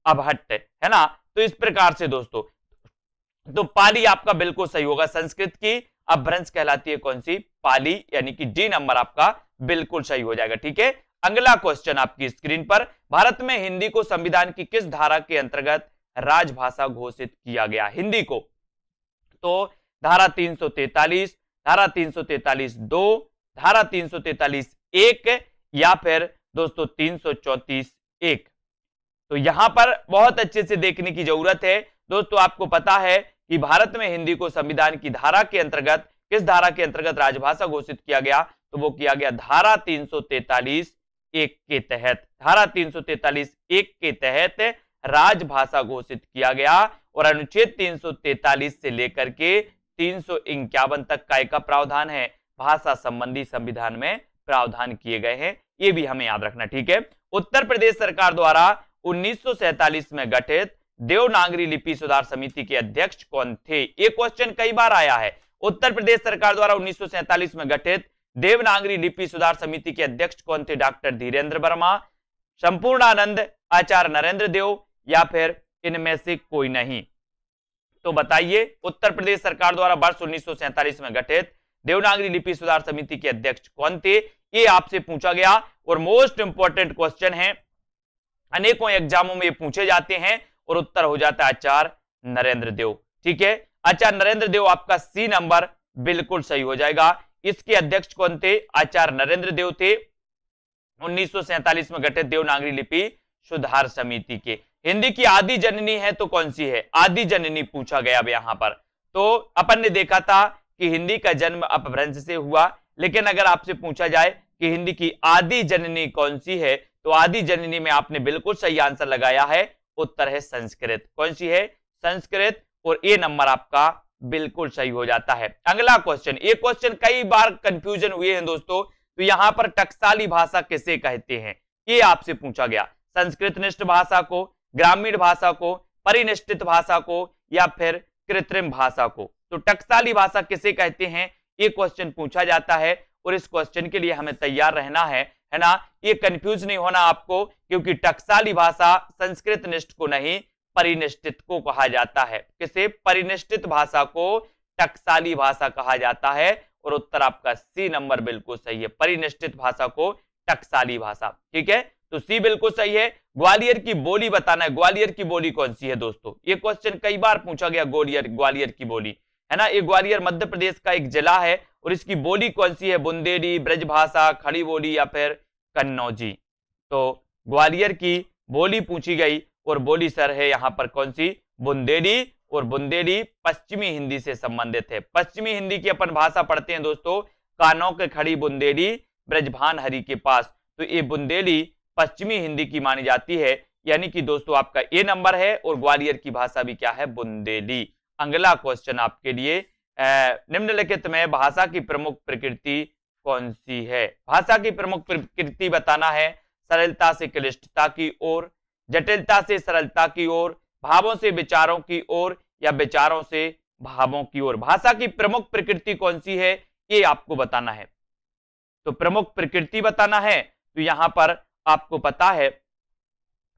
Speaker 1: अभट्ट, है ना। तो इस प्रकार से दोस्तों तो पाली आपका बिल्कुल सही होगा। संस्कृत की अपभ्रंश कहलाती है कौन सी? पाली, यानी कि डी नंबर आपका बिल्कुल सही हो जाएगा। ठीक है, अगला क्वेश्चन आपकी स्क्रीन पर, भारत में हिंदी को संविधान की किस धारा के अंतर्गत राजभाषा घोषित किया गया? हिंदी को तो धारा 343, धारा 343(2), धारा 343(1) या फिर दोस्तों 334(1). तो यहां पर बहुत अच्छे से देखने की जरूरत है दोस्तों। आपको पता है कि भारत में हिंदी को संविधान की धारा के अंतर्गत, किस धारा के अंतर्गत राजभाषा घोषित किया गया? तो वो किया गया धारा 343(1) के तहत। धारा 343(1) के तहत राजभाषा घोषित किया गया और अनुच्छेद 343 से लेकर के 351 तक का प्रावधान है, भाषा संबंधी संविधान में प्रावधान किए गए हैं। ये भी हमें याद रखना। ठीक है, उत्तर प्रदेश सरकार द्वारा 1947 में गठित देवनागरी लिपि सुधार समिति के अध्यक्ष कौन थे? ये क्वेश्चन कई बार आया है। उत्तर प्रदेश सरकार द्वारा 1947 में गठित देवनागरी लिपि सुधार समिति के अध्यक्ष कौन थे? डॉक्टर धीरेन्द्र वर्मा, संपूर्णानंद, आचार्य नरेंद्र देव या फिर इनमें से कोई नहीं। तो बताइए, उत्तर प्रदेश सरकार द्वारा वर्ष 1947 में गठित देवनागरी लिपि सुधार समिति के अध्यक्ष कौन थे? ये आपसे पूछा गया और मोस्ट इंपॉर्टेंट क्वेश्चन है, अनेकों एग्जामों में ये पूछे जाते हैं और उत्तर हो जाता है आचार्य नरेंद्र देव। ठीक है, आचार्य नरेंद्र देव आपका सी नंबर बिल्कुल सही हो जाएगा। इसके अध्यक्ष कौन थे? आचार्य नरेंद्र देव थे, 1947 में गठित देवनागरी लिपि सुधार समिति के। हिंदी की आदि जननी है तो कौन सी है? आदि जननी पूछा गया अब यहां पर। तो अपन ने देखा था कि हिंदी का जन्म अपभ्रंश से हुआ, लेकिन अगर आपसे पूछा जाए कि हिंदी की आदि जननी कौन सी है, तो आदि जननी में आपने बिल्कुल सही आंसर लगाया है, उत्तर है संस्कृत। कौन सी है? संस्कृत, और ए नंबर आपका बिल्कुल सही हो जाता है। अगला क्वेश्चन, ये क्वेश्चन कई बार कंफ्यूजन हुए हैं दोस्तों, तो यहां पर टकसाली भाषा किसे कहते हैं, ये आपसे पूछा गया। संस्कृतनिष्ठ भाषा को, ग्रामीण भाषा को, परिनिष्ठित भाषा को, या फिर कृत्रिम भाषा को? तो टकसाली भाषा किसे कहते हैं, ये क्वेश्चन पूछा जाता है, और इस क्वेश्चन के लिए हमें तैयार रहना है ना। ये कंफ्यूज नहीं होना आपको, क्योंकि टकसाली भाषा संस्कृतनिष्ठ को नहीं, परिनिष्ठित को कहा जाता है। किसे? परिनिष्ठित भाषा को टकसाली भाषा कहा जाता है, और उत्तर आपका सी नंबर बिल्कुल सही है, परिनिष्ठित भाषा को टकसाली भाषा। ठीक है, तो सी बिल्कुल सही है। ग्वालियर की बोली बताना है, ग्वालियर की बोली कौन सी है दोस्तों? ये क्वेश्चन कई बार पूछा गया, ग्वालियर की बोली है ना। ये ग्वालियर मध्य प्रदेश का एक जिला है, और इसकी बोली कौन सी है? बुंदेली, ब्रजभाषा, खड़ी बोली, या फिर कन्नौजी? तो ग्वालियर की बोली पूछी गई, और बोली सर है यहाँ पर कौन सी? बुंदेली, और बुंदेली पश्चिमी हिंदी से संबंधित है। पश्चिमी हिंदी की अपन भाषा पढ़ते हैं दोस्तों, कानों के खड़ी बुंदेली ब्रजभान हरि के पास, तो ये बुंदेली पश्चिमी हिंदी की मानी जाती है, यानी कि दोस्तों आपका ए नंबर है, और ग्वालियर की भाषा भी क्या है? बुंदेली। अगला क्वेश्चन आपके लिए, निम्नलिखित में भाषा की प्रमुख प्रकृति कौन सी है? भाषा की प्रमुख प्रकृति बताना है, सरलता से क्लिष्टता की ओर, जटिलता से सरलता की ओर, भावों से विचारों की ओर, या विचारों से भावों की ओर? भाषा की प्रमुख प्रकृति कौन सी है, ये आपको बताना है। तो प्रमुख प्रकृति बताना है, तो यहां पर आपको पता है,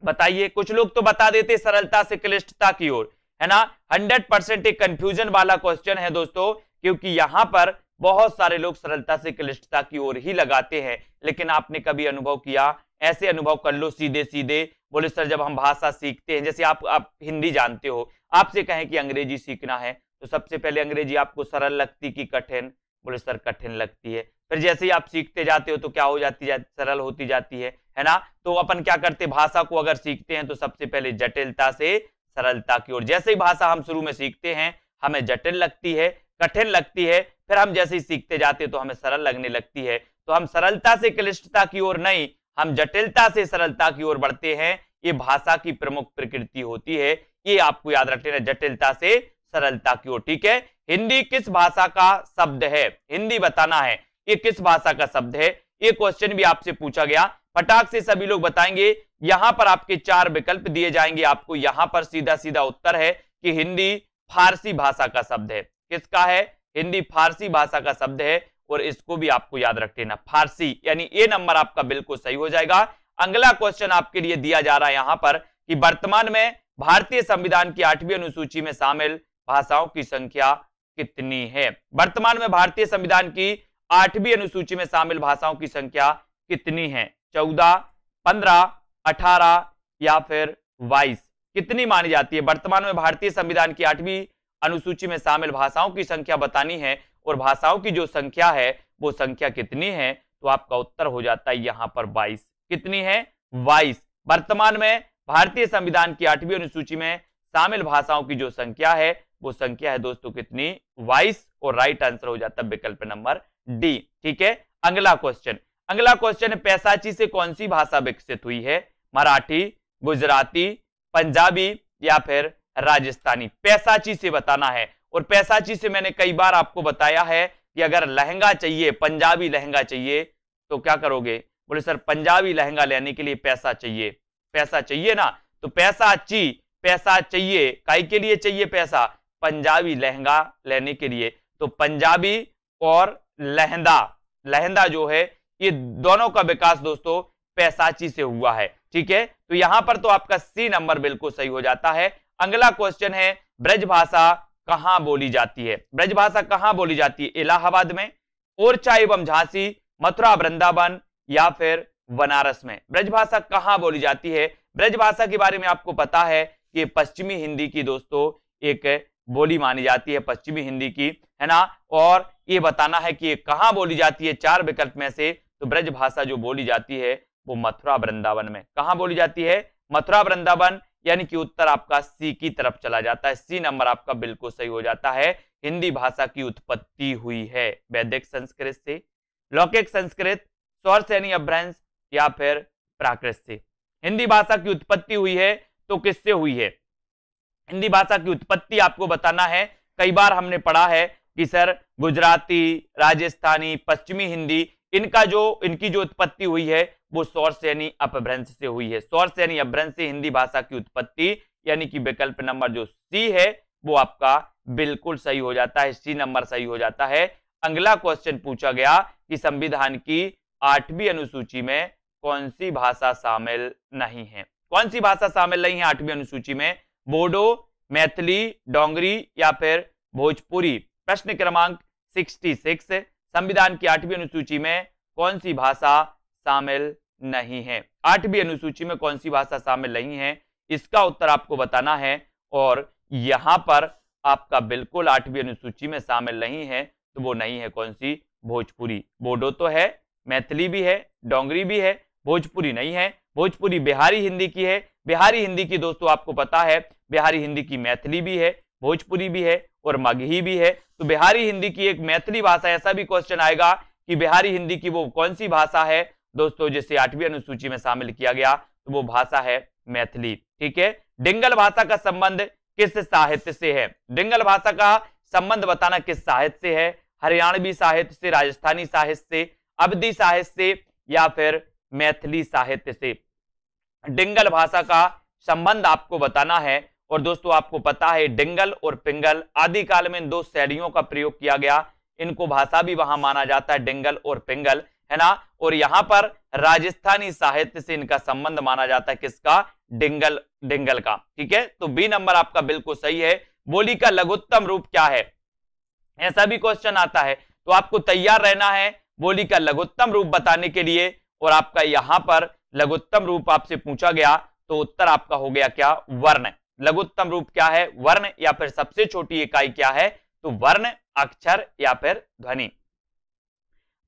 Speaker 1: बताइए। कुछ लोग तो बता देते सरलता से क्लिष्टता की ओर, है ना। 100% एक कंफ्यूजन वाला क्वेश्चन है दोस्तों, क्योंकि यहां पर बहुत सारे लोग सरलता से क्लिष्टता की ओर ही लगाते हैं। लेकिन आपने कभी अनुभव किया? ऐसे अनुभव कर लो सीधे सीधे, बोले सर जब हम भाषा सीखते हैं, जैसे आप हिंदी जानते हो, आपसे कहें कि अंग्रेजी सीखना है, तो सबसे पहले अंग्रेजी आपको सरल लगती कि कठिन? बोले सर कठिन लगती है। फिर जैसे ही आप सीखते जाते हो तो क्या हो जाती है? सरल होती जाती है ना। तो अपन क्या करते, भाषा को अगर सीखते हैं तो सबसे पहले जटिलता से सरलता की ओर। जैसे ही भाषा हम शुरू में सीखते हैं हमें जटिल लगती है, कठिन लगती है, फिर हम जैसे ही सीखते जाते हैं तो हमें सरल लगने लगती है। तो हम सरलता से क्लिष्टता की ओर नहीं, हम जटिलता से सरलता की ओर बढ़ते हैं। ये भाषा की प्रमुख प्रकृति होती है, ये आपको याद रख लेना, जटिलता से सरलता की ओर। ठीक है, हिंदी किस भाषा का शब्द है? हिंदी बताना है, ये किस भाषा का शब्द है? ये क्वेश्चन भी आपसे पूछा गया, फटाक से सभी लोग बताएंगे। यहां पर आपके 4 विकल्प दिए जाएंगे, आपको यहां पर सीधा सीधा उत्तर है कि हिंदी फारसी भाषा का शब्द है। किसका है? हिंदी फारसी भाषा का शब्द है, और इसको भी आपको याद रख लेना, फारसी, यानी ए नंबर आपका बिल्कुल सही हो जाएगा। अगला क्वेश्चन आपके लिए दिया जा रहा है यहां पर कि वर्तमान में भारतीय संविधान की 8वीं अनुसूची में शामिल भाषाओं की संख्या कितनी है? वर्तमान में भारतीय संविधान की 8वीं अनुसूची में शामिल भाषाओं की संख्या कितनी है? 14, 15, 18 या फिर 22? कितनी मानी जाती है? वर्तमान में भारतीय संविधान की 8वीं अनुसूची में शामिल भाषाओं की संख्या बतानी है, और भाषाओं की जो संख्या है वो संख्या कितनी है? तो आपका उत्तर हो जाता है यहां पर 22। कितनी है? 22। वर्तमान में भारतीय संविधान की 8वीं अनुसूची में शामिल भाषाओं की जो संख्या है वो संख्या है दोस्तों कितनी? 22, और राइट आंसर हो जाता है विकल्प नंबर डी। ठीक है, अगला क्वेश्चन है, पैसाची से कौन सी भाषा विकसित हुई है? मराठी, गुजराती, पंजाबी या फिर राजस्थानी? पैसाची से बताना है, और पैसाची से मैंने कई बार आपको बताया है कि अगर लहंगा चाहिए, पंजाबी लहंगा चाहिए, तो क्या करोगे? बोले सर पंजाबी लहंगा लेने के लिए पैसा चाहिए, पैसा चाहिए ना। तो पैसा चाहिए, काहे के लिए चाहिए पैसा? पंजाबी लहंगा लेने के लिए। तो पंजाबी और लहंदा जो है, ये दोनों का विकास दोस्तों पैसाची से हुआ है। ठीक है, तो यहां पर तो आपका सी नंबर बिल्कुल सही हो जाता है। अगला क्वेश्चन है, ब्रजभाषा कहां बोली जाती है? ब्रजभाषा कहां बोली जाती है? इलाहाबाद में, ओरछा एवं झांसी, मथुरा, वृंदावन या फिर बनारस में? ब्रजभाषा कहां बोली जाती है? ब्रजभाषा के बारे में आपको पता है कि पश्चिमी हिंदी की दोस्तों एक बोली मानी जाती है, पश्चिमी हिंदी की, है ना। और ये बताना है कि ये कहां बोली जाती है, 4 विकल्प में से। तो ब्रजभाषा जो बोली जाती है वो मथुरा वृंदावन में। कहां बोली जाती है? मथुरा वृंदावन, यानी कि उत्तर आपका सी की तरफ चला जाता है। सी नंबर आपका बिल्कुल सही हो जाता है। हिंदी भाषा की उत्पत्ति हुई है वैदिक संस्कृत से, लौकिक संस्कृत, स्वर श्रेणी अपभ्रंश या फिर प्राकृत से। हिंदी भाषा की उत्पत्ति हुई है तो किससे हुई है? हिंदी भाषा की उत्पत्ति आपको बताना है। कई बार हमने पढ़ा है कि सर गुजराती, राजस्थानी, पश्चिमी हिंदी, इनकी जो उत्पत्ति हुई है वो स्वर श्रेणी अपभ्रंश से हुई है। स्वर श्रेणी अपभ्रंश से हिंदी भाषा की उत्पत्ति, यानी कि विकल्प नंबर जो सी है वो आपका बिल्कुल सही हो जाता है। सी नंबर सही हो जाता है। अगला क्वेश्चन पूछा गया कि संविधान की 8वीं अनुसूची में कौन सी भाषा शामिल नहीं है? कौन सी भाषा शामिल नहीं है 8वीं अनुसूची में? बोडो, मैथिली, डोंगरी या फिर भोजपुरी? प्रश्न क्रमांक 66, संविधान की 8वीं अनुसूची में कौन सी भाषा शामिल नहीं है? 8वीं अनुसूची में कौन सी भाषा शामिल नहीं है, इसका उत्तर आपको बताना है। और यहां पर आपका बिल्कुल 8वीं अनुसूची में शामिल नहीं है, तो वो नहीं है कौन सी? भोजपुरी। बोडो तो है, मैथिली भी है, डोंगरी भी है, भोजपुरी नहीं है। भोजपुरी बिहारी हिंदी की है। बिहारी हिंदी की दोस्तों आपको पता है, बिहारी हिंदी की मैथिली भी है, भोजपुरी भी है और मगही भी है। तो बिहारी हिंदी की एक मैथिली भाषा, ऐसा भी क्वेश्चन आएगा कि बिहारी हिंदी की वो कौन सी भाषा है दोस्तों जिसे 8वीं अनुसूची में शामिल किया गया, तो वो भाषा है मैथिली। ठीक है, डिंगल भाषा का संबंध किस साहित्य से है? डिंगल भाषा का संबंध बताना किस साहित्य से है? हरियाणवी साहित्य से, राजस्थानी साहित्य से, अवधी साहित्य से या फिर मैथिली साहित्य से? डिंगल भाषा का संबंध आपको बताना है। और दोस्तों आपको पता है डिंगल और पिंगल आदिकाल में इन 2 शैलियों का प्रयोग किया गया। इनको भाषा भी वहां माना जाता है, डिंगल और पिंगल, है ना। और यहां पर राजस्थानी साहित्य से इनका संबंध माना जाता है, किसका? डिंगल का। ठीक है, तो बी नंबर आपका बिल्कुल सही है। बोली का लघुत्तम रूप क्या है? ऐसा भी क्वेश्चन आता है, तो आपको तैयार रहना है बोली का लघुत्तम रूप बताने के लिए। और आपका यहां पर लघुत्तम रूप आपसे पूछा गया तो उत्तर आपका हो गया क्या? वर्ण। लघुत्तम रूप क्या है? वर्ण या फिर सबसे छोटी इकाई क्या है? तो वर्ण, अक्षर या फिर ध्वनि।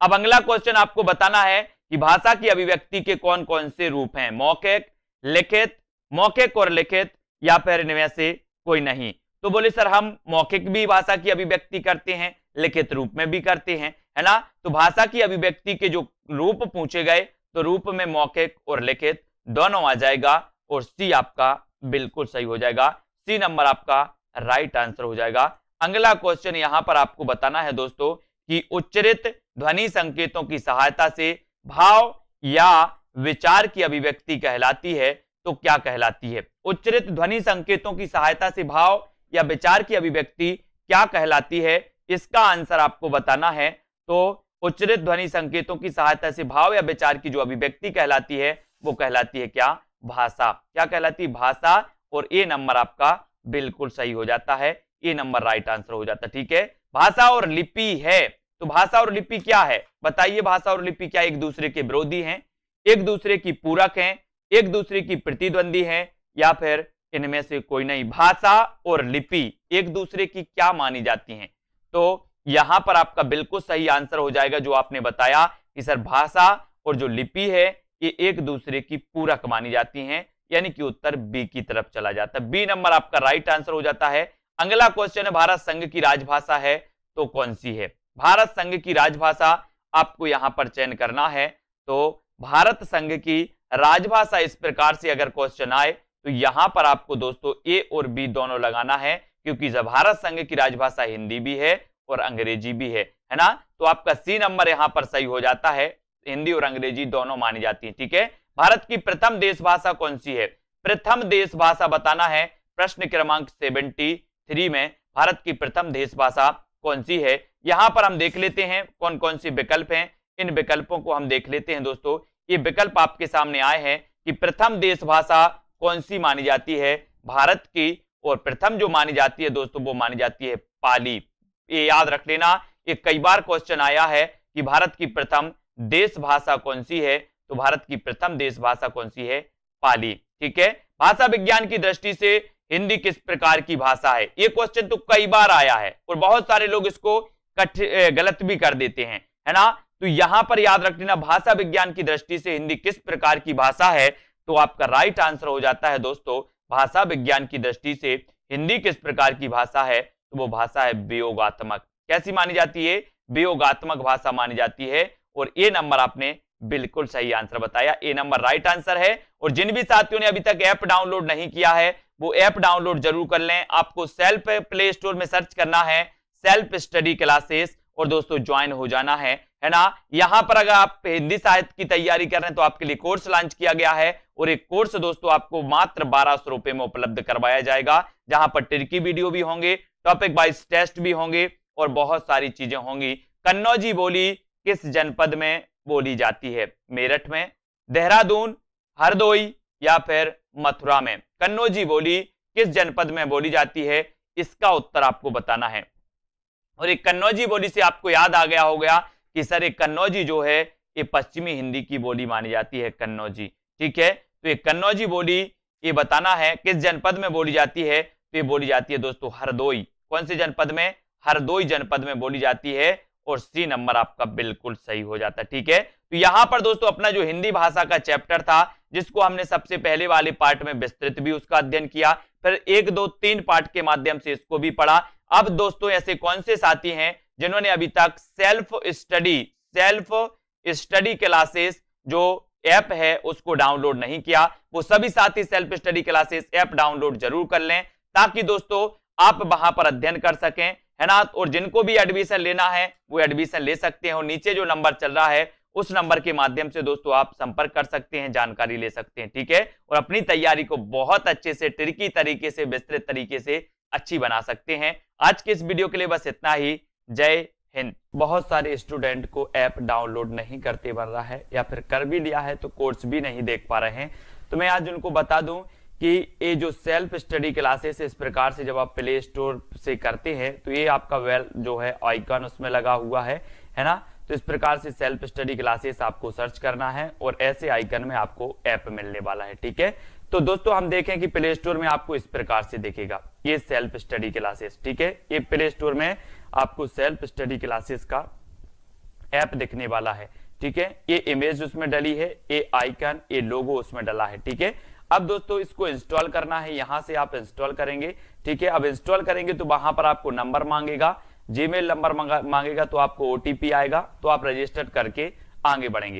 Speaker 1: अब अगला क्वेश्चन आपको बताना है कि भाषा की अभिव्यक्ति के कौन कौन से रूप हैं? मौखिक, लिखित, मौखिक और लिखित या फिर इनमें से कोई नहीं? तो बोले सर हम मौखिक भी भाषा की अभिव्यक्ति करते हैं, लिखित रूप में भी करते हैं, है ना। तो भाषा की अभिव्यक्ति के जो रूप पूछे गए तो रूप में मौखिक और लिखित दोनों आ जाएगा और सी आपका बिल्कुल सही हो जाएगा। सी नंबर आपका राइट आंसर हो जाएगा। अगला क्वेश्चन यहां पर आपको बताना है दोस्तों कि उच्चरित ध्वनि संकेतों की सहायता से भाव या विचार की अभिव्यक्ति कहलाती है, तो क्या कहलाती है? उच्चरित ध्वनि संकेतों की सहायता से भाव या विचार की अभिव्यक्ति क्या कहलाती है, इसका आंसर आपको बताना है। तो उच्चरित ध्वनि संकेतों की सहायता से भाव या विचार की जो अभिव्यक्ति कहलाती है वो कहलाती है क्या? भाषा। क्या कहलाती है? भाषा। और ए नंबर आपका बिल्कुल सही हो जाता है, ए नंबर राइट आंसर हो जाता है। ठीक है, भाषा और लिपि है, तो भाषा और लिपि क्या है बताइए? भाषा और लिपि क्या एक दूसरे के विरोधी हैं, एक दूसरे की पूरक हैं, एक दूसरे की प्रतिद्वंदी हैं या फिर इनमें से कोई नहीं? भाषा और लिपि एक दूसरे की क्या मानी जाती हैं? तो यहां पर आपका बिल्कुल सही आंसर हो जाएगा जो आपने बताया कि सर भाषा और जो लिपि है ये एक दूसरे की पूरक मानी जाती हैं, यानी कि उत्तर बी की तरफ चला जाता है। बी नंबर आपका राइट आंसर हो जाता है। अगला क्वेश्चन है भारत संघ की राजभाषा है तो कौन सी है? भारत संघ की राजभाषा आपको यहां पर चयन करना है। तो भारत संघ की राजभाषा इस प्रकार से अगर क्वेश्चन आए तो यहां पर आपको दोस्तों ए और बी दोनों लगाना है, क्योंकि जब भारत संघ की राजभाषा हिंदी भी है और अंग्रेजी भी है ना। तो आपका सी नंबर यहां पर सही हो जाता है, हिंदी और अंग्रेजी दोनों मानी जाती है। ठीक है, भारत की प्रथम देश भाषा कौन सी है? प्रथम देश भाषा बताना है। प्रश्न क्रमांक 73 में भारत की प्रथम देश भाषा कौन सी है? यहां पर हम देख लेते हैं कौन कौन से विकल्प हैं। इन विकल्पों को हम देख लेते हैं दोस्तों। ये विकल्प आपके सामने आए हैं कि प्रथम देश भाषा कौन सी मानी जाती है भारत की, और प्रथम जो मानी जाती है दोस्तों वो मानी जाती है पाली। ये याद रख लेना, ये कई बार क्वेश्चन आया है कि भारत की प्रथम देश भाषा कौन सी है, तो भारत की प्रथम देश भाषा कौन सी है, पाली। ठीक है। भाषा विज्ञान की दृष्टि से हिंदी किस प्रकार की भाषा है, ये क्वेश्चन तो कई बार आया है और बहुत सारे लोग इसको गलत भी कर देते हैं, है ना। तो यहां पर याद रख लेना, भाषा विज्ञान की दृष्टि से हिंदी किस प्रकार की भाषा है, तो आपका राइट आंसर हो जाता है दोस्तों, भाषा विज्ञान की दृष्टि से हिंदी किस प्रकार की भाषा है, तो वो भाषा है वियोगात्मक। कैसी मानी जाती है, वियोगात्मक भाषा मानी जाती है। और ए नंबर आपने बिल्कुल सही आंसर बताया, ए नंबर राइट आंसर है। और जिन भी साथियों ने अभी तक ऐप डाउनलोड नहीं किया है वो ऐप डाउनलोड जरूर कर लें। आपको सेल्फ प्ले स्टोर में सर्च करना है सेल्फ स्टडी क्लासेस और दोस्तों ज्वाइन हो जाना है ना। यहां पर अगर आप हिंदी साहित्य की तैयारी कर रहे हैं तो आपके लिए कोर्स लॉन्च किया गया है और एक कोर्स दोस्तों आपको मात्र 1200 रुपए में उपलब्ध करवाया जाएगा, जहां पर ट्रिकी वीडियो भी होंगे, टॉपिक वाइज टेस्ट भी होंगे और बहुत सारी चीजें होंगी। कन्नौजी बोली किस जनपद में बोली जाती है, मेरठ में, देहरादून, हरदोई या फिर मथुरा में। कन्नौजी बोली किस जनपद में बोली जाती है, इसका उत्तर आपको बताना है। और एक कन्नौजी बोली से आपको याद आ गया होगा कि सर एक कन्नौजी जो है ये पश्चिमी हिंदी की बोली मानी जाती है, कन्नौजी। ठीक है। तो ये कन्नौजी बोली ये बताना है किस जनपद में बोली जाती है, तो ये बोली जाती है दोस्तों हरदोई। कौन से जनपद में, हरदोई जनपद में बोली जाती है और सी नंबर आपका बिल्कुल सही हो जाता है। ठीक है। तो यहां पर दोस्तों अपना जो हिंदी भाषा का चैप्टर था जिसको हमने सबसे पहले वाले पार्ट में विस्तृत भी उसका अध्ययन किया, फिर 1, 2, 3 पार्ट के माध्यम से इसको भी पढ़ा। अब दोस्तों ऐसे कौन से साथी हैं जिन्होंने अभी तक सेल्फ स्टडी क्लासेस जो ऐप है उसको डाउनलोड नहीं किया, वो सभी साथी self study classes app download जरूर कर लें ताकि दोस्तों आप वहां पर अध्ययन कर सकें, है ना। और जिनको भी एडमिशन लेना है वो एडमिशन ले सकते हैं और नीचे जो नंबर चल रहा है उस नंबर के माध्यम से दोस्तों आप संपर्क कर सकते हैं, जानकारी ले सकते हैं। ठीक है। और अपनी तैयारी को बहुत अच्छे से ट्रिकी तरीके से विस्तृत तरीके से अच्छी बना सकते हैं। आज के इस वीडियो के लिए बस इतना ही। जय हिंद। बहुत सारे स्टूडेंट को ऐप डाउनलोड नहीं करते बन रहा है या फिर कर भी लिया है तो कोर्स भी नहीं देख पा रहे हैं, तो मैं आज उनको बता दूं कि ये जो सेल्फ स्टडी क्लासेस इस प्रकार से जब आप प्ले स्टोर से करते हैं तो ये आपका वेल जो है आइकन उसमें लगा हुआ है ना। तो इस प्रकार से सेल्फ स्टडी क्लासेस आपको सर्च करना है और ऐसे आइकन में आपको ऐप मिलने वाला है। ठीक है। तो दोस्तों हम देखें कि प्ले स्टोर में आपको इस प्रकार से दिखेगा ये सेल्फ स्टडी क्लासेस। ठीक है। ये प्ले स्टोर में आपको सेल्फ स्टडी क्लासेस का ऐप दिखने वाला है। ठीक है। ये इमेज उसमें डली है, ये आइकन, ये लोगो उसमें डला है। ठीक है। अब दोस्तों इसको इंस्टॉल करना है, यहां से आप इंस्टॉल करेंगे। ठीक है। अब इंस्टॉल करेंगे तो वहां पर आपको नंबर मांगेगा, जीमेल नंबर मांगेगा, तो आपको ओटीपी आएगा, तो आप रजिस्टर करके आगे बढ़ेंगे।